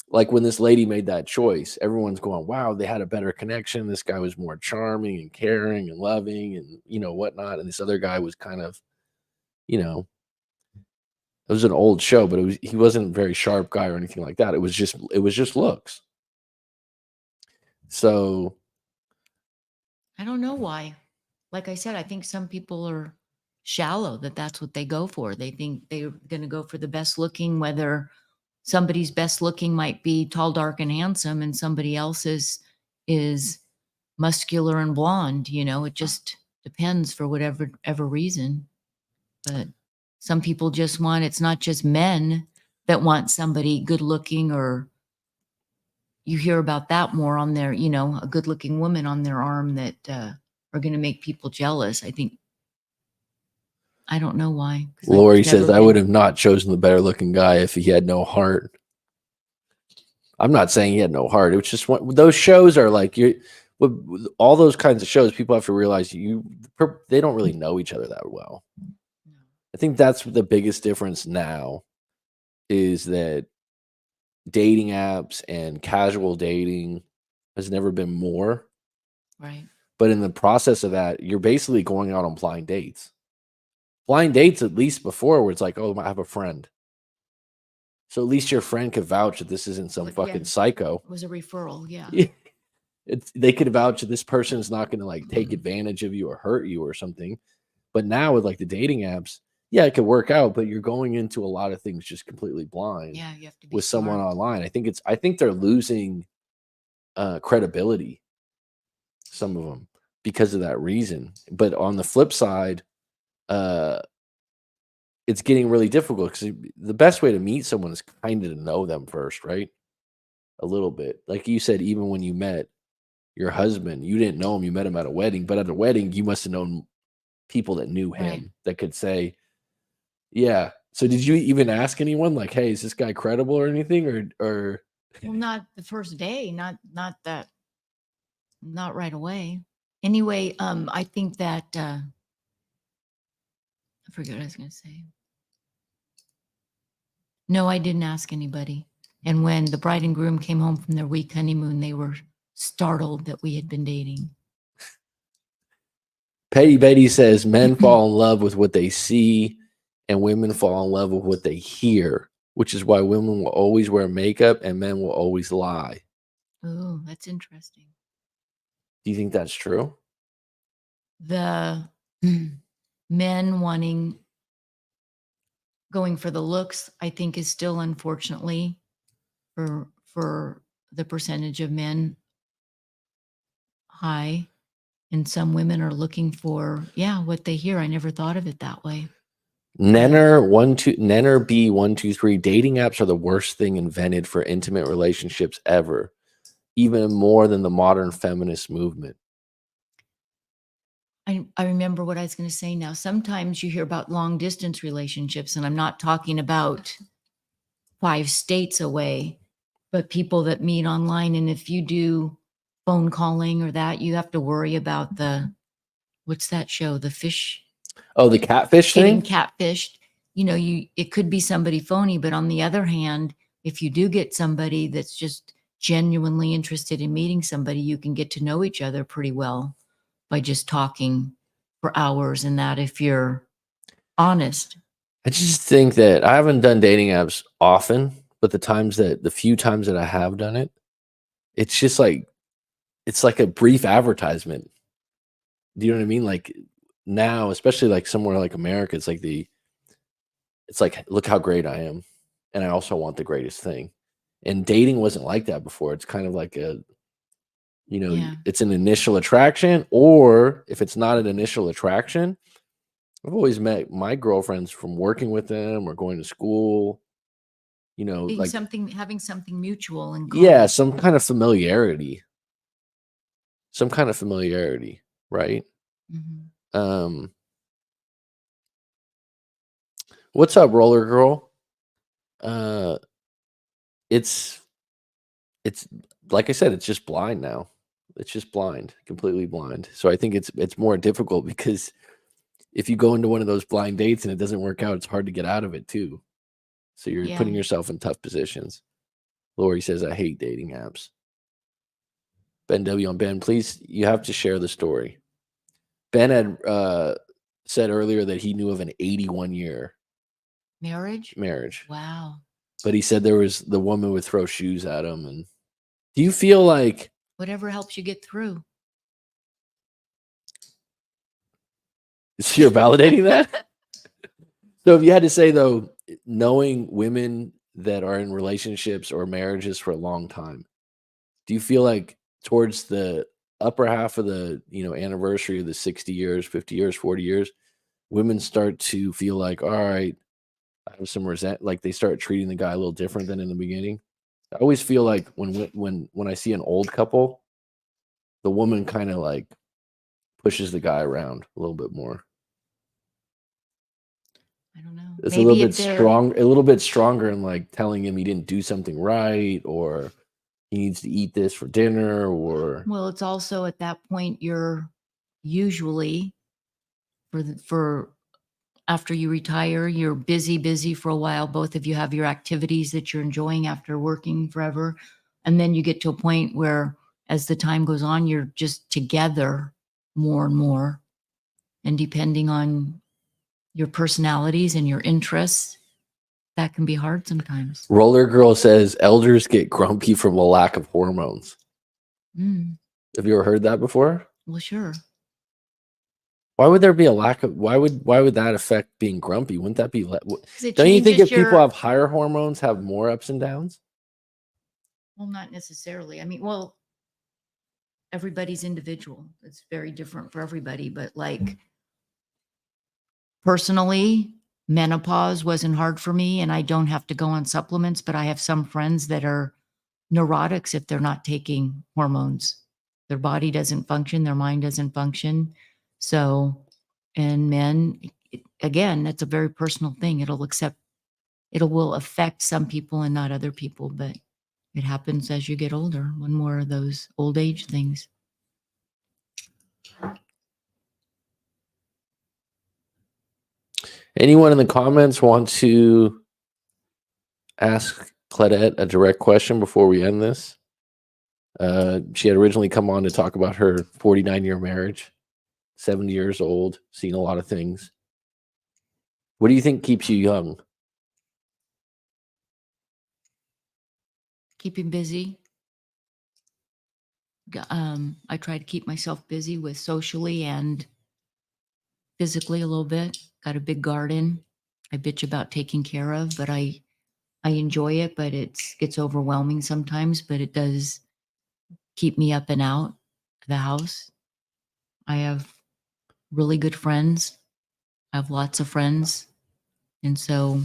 like when this lady made that choice, everyone's going, "Wow, they had a better connection. This guy was more charming and caring and loving, and whatnot." And this other guy was kind of, it was an old show, but he wasn't a very sharp guy or anything like that. It was just looks. So I don't know why. Like I said, I think some people are shallow, that's what they go for. They think they're going to go for the best looking, whether somebody's best looking might be tall, dark, and handsome, and somebody else's is muscular and blonde. It just depends for whatever reason. But some people just want, it's not just men that want somebody good looking, or you hear about that more on their, a good looking woman on their arm that are going to make people jealous. I don't know why. Lori says, I would have not chosen the better looking guy if he had no heart. I'm not saying he had no heart. It was just those shows are like, with all those kinds of shows, people have to realize they don't really know each other that well. I think that's the biggest difference now, is that dating apps and casual dating has never been more. Right. But in the process of that, you're basically going out on blind dates. Blind dates, at least before, where it's like, oh, I have a friend. So at least your friend could vouch that this isn't some fucking psycho. It was a referral, yeah. They could vouch that this person is not going to like take advantage of you or hurt you or something. But now with like the dating apps, yeah, it could work out, but you're going into a lot of things just completely blind. Yeah, you have to be with smart. Someone online. I think they're losing credibility, some of them, because of that reason. But on the flip side, it's getting really difficult, because the best way to meet someone is kind of to know them first, right? A little bit. Like you said, even when you met your husband, you didn't know him, you met him at a wedding, but at a wedding, you must have known people that knew him, right, that could say, yeah. So did you even ask anyone like, hey, is this guy credible or anything, or? Well, not the first day, not right away. Anyway, I think that, I forget what I was going to say. No, I didn't ask anybody. And when the bride and groom came home from their week honeymoon, they were startled that we had been dating. Petty Betty says men fall in love with what they see and women fall in love with what they hear, which is why women will always wear makeup and men will always lie. Oh, that's interesting. Do you think that's true? The men going for the looks, I think, is still, unfortunately, for the percentage of men, high. And some women are looking for, what they hear. I never thought of it that way. Nenner B123, dating apps are the worst thing invented for intimate relationships ever, even more than the modern feminist movement. I remember what I was going to say now. Sometimes you hear about long distance relationships, and I'm not talking about 5 states away, but people that meet online. And if you do phone calling or that, you have to worry about what's that show? The fish. Oh, the catfish thing? Getting catfished. It could be somebody phony, but on the other hand, if you do get somebody that's just genuinely interested in meeting somebody, you can get to know each other pretty well by just talking for hours, and that if you're honest. I just think that I haven't done dating apps often, but the few times that I have done it, it's just like, it's like a brief advertisement. Do you know what I mean? Like now, especially like somewhere like America, it's like, look how great I am. And I also want the greatest thing. And dating wasn't like that before. It's kind of like it's an initial attraction, or if it's not an initial attraction, I've always met my girlfriends from working with them or going to school. Being Like, having something mutual in yeah, common. some kind of familiarity. Some kind of familiarity, right? Mhm. Um, what's up, roller girl? Uh, it's it's like I said, it's just blind now. It's just blind, completely blind. So I think it's more difficult because if you go into one of those blind dates and it doesn't work out, it's hard to get out of it too. So you're Yeah. putting yourself in tough positions. Lori says, I hate dating apps. Ben W on Ben, please, you have to share the story. Ben had said earlier that he knew of an 81-year Marriage? marriage, Wow. but he said the woman would throw shoes at him. And do you feel like, Whatever helps you get through. you're validating that? So if you had to say though, knowing women that are in relationships or marriages for a long time, do you feel like towards the upper half of the anniversary of the 60 years, 50 years, 40 years, women start to feel like, all right, I have some like they start treating the guy a little different than in the beginning? I always feel like when I see an old couple, the woman kind of like pushes the guy around a little bit more. I don't know. It's Maybe if they're a little bit stronger in like telling him he didn't do something right, or he needs to eat this for dinner, or well, it's also at that point you're usually for after you retire, you're busy for a while. Both of you have your activities that you're enjoying after working forever. And then you get to a point where as the time goes on, you're just together more and more. And depending on your personalities and your interests, that can be hard sometimes. Roller Girl says elders get grumpy from a lack of hormones. Mm, Have you ever heard that before? well, sure. Why would there be a lack of why would that affect being grumpy? Wouldn't that be 'Cause it don't you think changes if people your, have higher hormones have more ups and downs? well, not necessarily. I mean, well, everybody's individual. It's very different for everybody, but like personally, menopause wasn't hard for me and I don't have to go on supplements, but I have some friends that are neurotics if they're not taking hormones. Their body doesn't function, their mind doesn't function. So, and men, again, that's a very personal thing. It will affect some people and not other people, but it happens as you get older, one more of those old age things. Anyone in the comments want to ask Claudette a direct question before we end this? She had originally come on to talk about her 49-year marriage, 70 years old, seen a lot of things. What do you think keeps you young? Keeping busy. I try to keep myself busy with socially and physically a little bit. Got a big garden I bitch about taking care of, but I enjoy it, but gets overwhelming sometimes, but it does keep me up and out of the house. I have really good friends. I have lots of friends. And so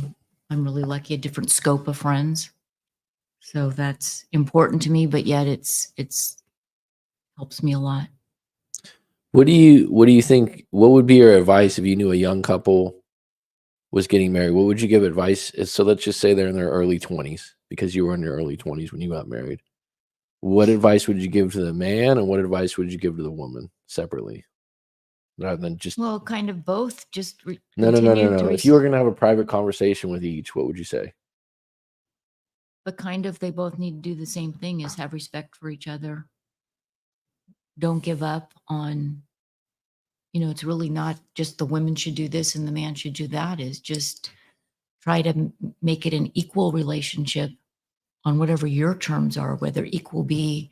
I'm really lucky, a different scope of friends. So that's important to me, but yet it's helps me a lot. What do you think? What would be your advice if you knew a young couple was getting married? What would you give advice? So let's just say they're in their early 20s, because you were in your early 20s when you got married. What advice would you give to the man, and what advice would you give to the woman separately, rather than just Well, kind of both. Just no, continue to, no? If you were gonna have a private conversation with each, what would you say? but kind of they both need to do the same thing: is have respect for each other. Don't give up on, it's really not just the women should do this and the man should do that. Is just try to make it an equal relationship on whatever your terms are, whether equal be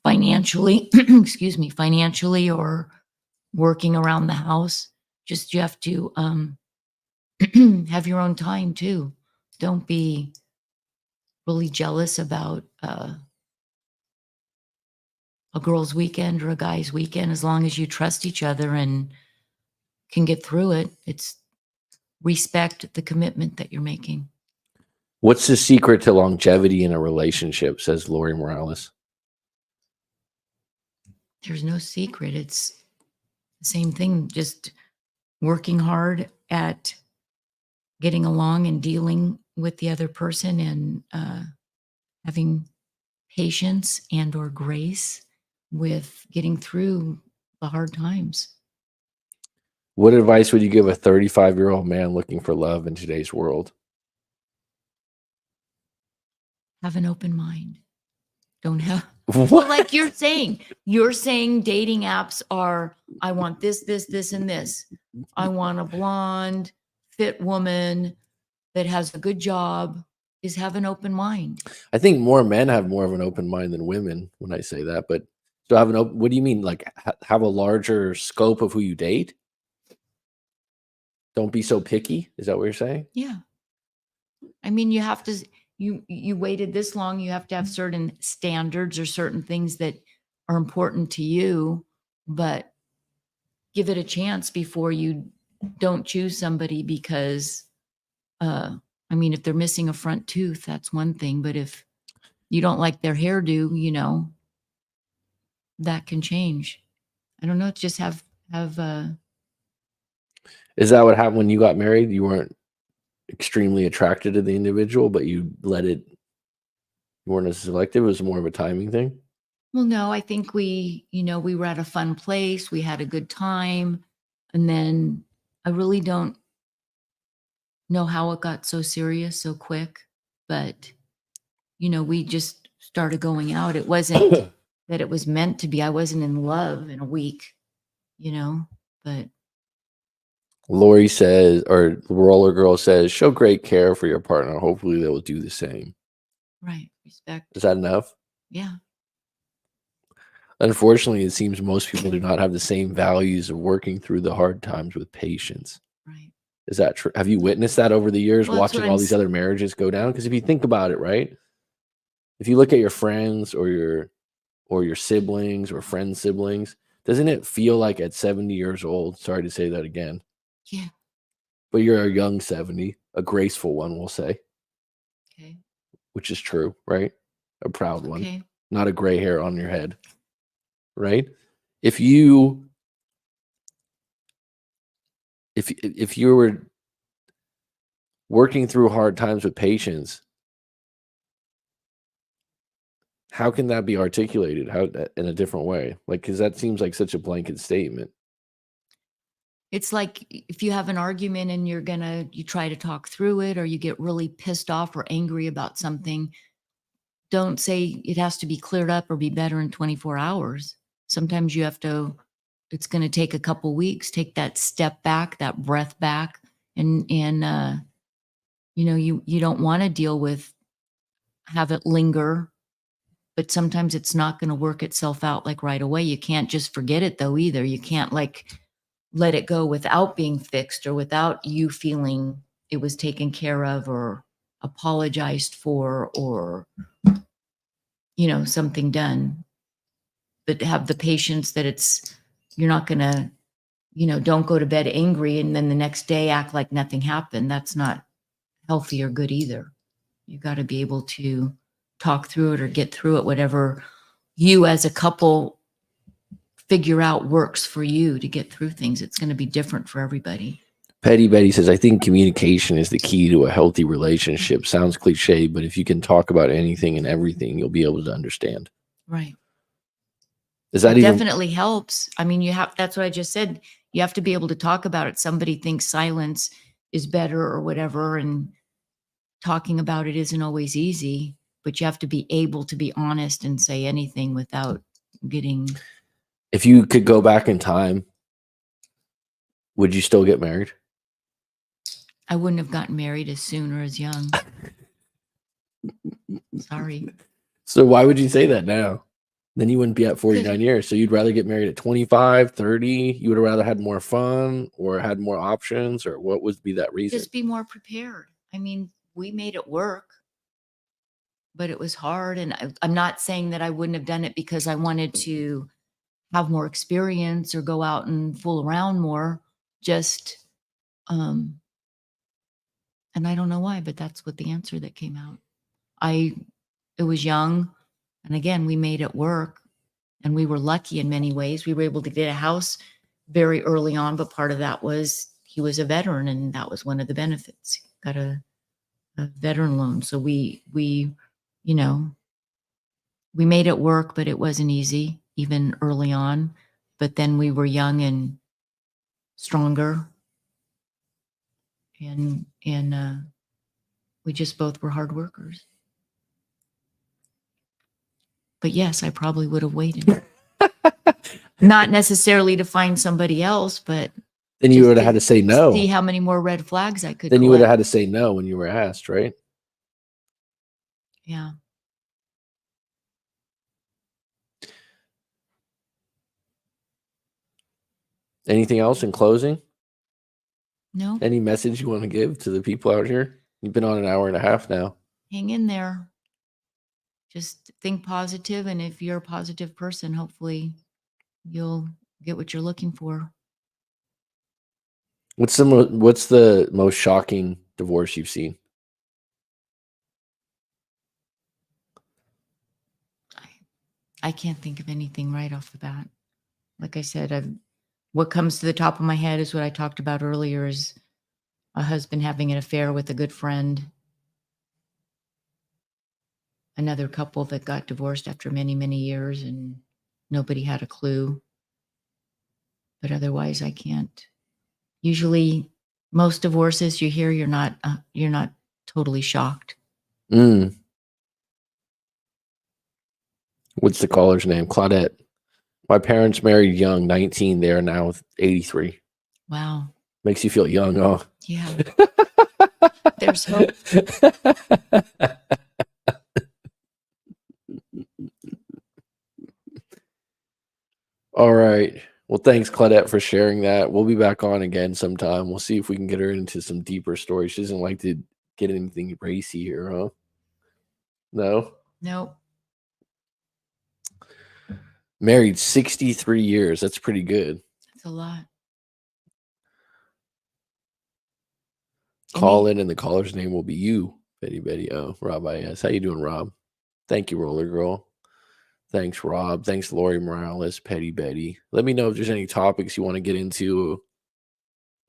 financially, excuse me, financially or working around the house. Just you have to have your own time too. Don't be really jealous about a girl's weekend or a guy's weekend, as long as you trust each other and can get through it. It's respect the commitment that you're making. What's the secret to longevity in a relationship, says Lori Morales? There's no secret. It's the same thing, just working hard at getting along and dealing with the other person, and having patience and or grace with getting through the hard times. What advice would you give a 35-year-old man looking for love in today's world? Have an open mind. Don't have, What? well, like you're saying dating apps are, I want this, and this. I want a blonde, fit woman that has a good job. Is have an open mind. I think more men have more of an open mind than women when I say that. But so have an open, what do you mean? Like have a larger scope of who you date? Don't be so picky. Is that what you're saying? Yeah. I mean, you have to, you waited this long, you have to have certain standards or certain things that are important to you, but give it a chance before you don't choose somebody because, I mean, if they're missing a front tooth, that's one thing, but if you don't like their hairdo, you know, that can change. I don't know. It's just have, Is that what happened when you got married? You weren't extremely attracted to the individual, but you let it, you weren't as selective. It was more of a timing thing. well, no, I think we, you know, we were at a fun place. We had a good time. And then I really don't know how it got so serious so quick, but, you know, we just started going out. It wasn't that it was meant to be. I wasn't in love in a week, you know, but Lori says, or the roller girl says, show great care for your partner. Hopefully they will do the same. right. Respect. Is that enough? Yeah. Unfortunately, it seems most people do not have the same values of working through the hard times with patience. Right. Is that true? Have you witnessed that over the years, Well, that's watching what all I'm these other marriages go down? Because if you think about it, right? If you look at your friends or your siblings or friends' siblings, doesn't it feel like at 70 years old? Sorry to say that again, Yeah. but you're a young 70, a graceful one, we'll say, Okay. which is true, right? A proud one, Okay. not a gray hair on your head, right? If you were working through hard times with patience, how can that be articulated how in a different way? Like, because that seems like such a blanket statement. It's like if you have an argument and you try to talk through it, or you get really pissed off or angry about something, don't say it has to be cleared up or be better in 24 hours. Sometimes you have to, it's going to take a couple weeks, take that step back, that breath back. And you know, you don't want to deal with, have it linger, but sometimes it's not going to work itself out like right away. You can't just forget it though either. You can't like let it go without being fixed or without you feeling it was taken care of or apologized for or, you know, something done. But have the patience that it's, you're not going to, you know, don't go to bed angry and then the next day act like nothing happened. That's not healthy or good either. You got to be able to talk through it or get through it, whatever you as a couple figure out works for you to get through things. It's going to be different for everybody. Petty Betty says, I think communication is the key to a healthy relationship. Sounds cliche, but if you can talk about anything and everything, you'll be able to understand. Right. Is that It even definitely helps. I mean, that's what I just said. You have to be able to talk about it. Somebody thinks silence is better or whatever, and talking about it isn't always easy, but you have to be able to be honest and say anything without getting. if you could go back in time, would you still get married? I wouldn't have gotten married as soon or as young. Sorry. So why would you say that now? Then you wouldn't be at 49 years. So you'd rather get married at 25, 30? You would have rather had more fun or had more options, or what would be that reason? Just be more prepared. I mean, we made it work, but it was hard. And I'm not saying that I wouldn't have done it because I wanted to have more experience or go out and fool around more. just, and I don't know why, but that's what the answer that came out. It was young. And again, we made it work, and we were lucky in many ways. We were able to get a house very early on, but part of that was he was a veteran, and that was one of the benefits. Got a veteran loan. So we, you know, we made it work, but it wasn't easy even early on. But then we were young and stronger, and we just both were hard workers. But yes, I probably would have waited. Not necessarily to find somebody else, but Then you would have had to say no. see how many more red flags I could Then you would have collect. had to say no when you were asked, right? Yeah. Anything else in closing? No. Any message you want to give to the people out here? You've been on an hour and a half now. Hang in there. Just think positive, and if you're a positive person, hopefully you'll get what you're looking for. What's the most shocking divorce you've seen? I can't think of anything right off the bat. Like I said, what comes to the top of my head is what I talked about earlier, is a husband having an affair with a good friend. Another couple that got divorced after many, many years, and nobody had a clue. But otherwise, I can't. Usually, most divorces you hear, you're not totally shocked. What's the caller's name? Claudette. My parents married young, 19. They are now 83. Wow. Makes you feel young, huh? Yeah. There's hope. All right. Well, thanks, Claudette, for sharing that. We'll be back on again sometime. We'll see if we can get her into some deeper stories. She doesn't like to get anything racy here, huh? No? Nope. Married 63 years. That's pretty good. That's a lot. Call in, and the caller's name will be you, Betty. Oh, Rob IS. How you doing, Rob? Thank you, Roller Girl. Thanks, Rob. Thanks, Lori Morales, Petty Betty. Let me know if there's any topics you want to get into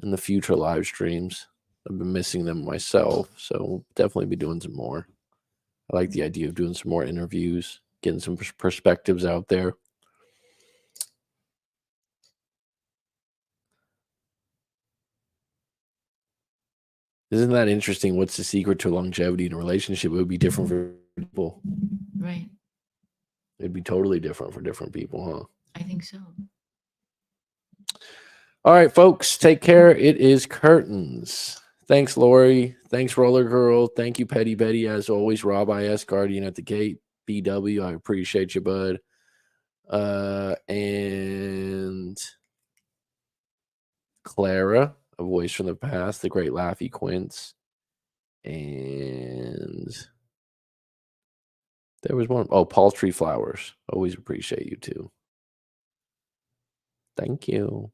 in the future live streams. I've been missing them myself, so we'll definitely be doing some more. I like the idea of doing some more interviews, getting some perspectives out there. Isn't that interesting? What's the secret to longevity in a relationship? It would be different for people. Right. It'd be totally different for different people, huh? I think so. All right, folks, take care. It is curtains. Thanks, Lori. Thanks, Roller Girl. Thank you, Petty Betty. As always, Rob IS, Guardian at the Gate. BW, I appreciate you, bud. And Clara, a voice from the past, the great Laffy Quince. And there was one. Oh, Paltry Flowers. Always appreciate you too. Thank you.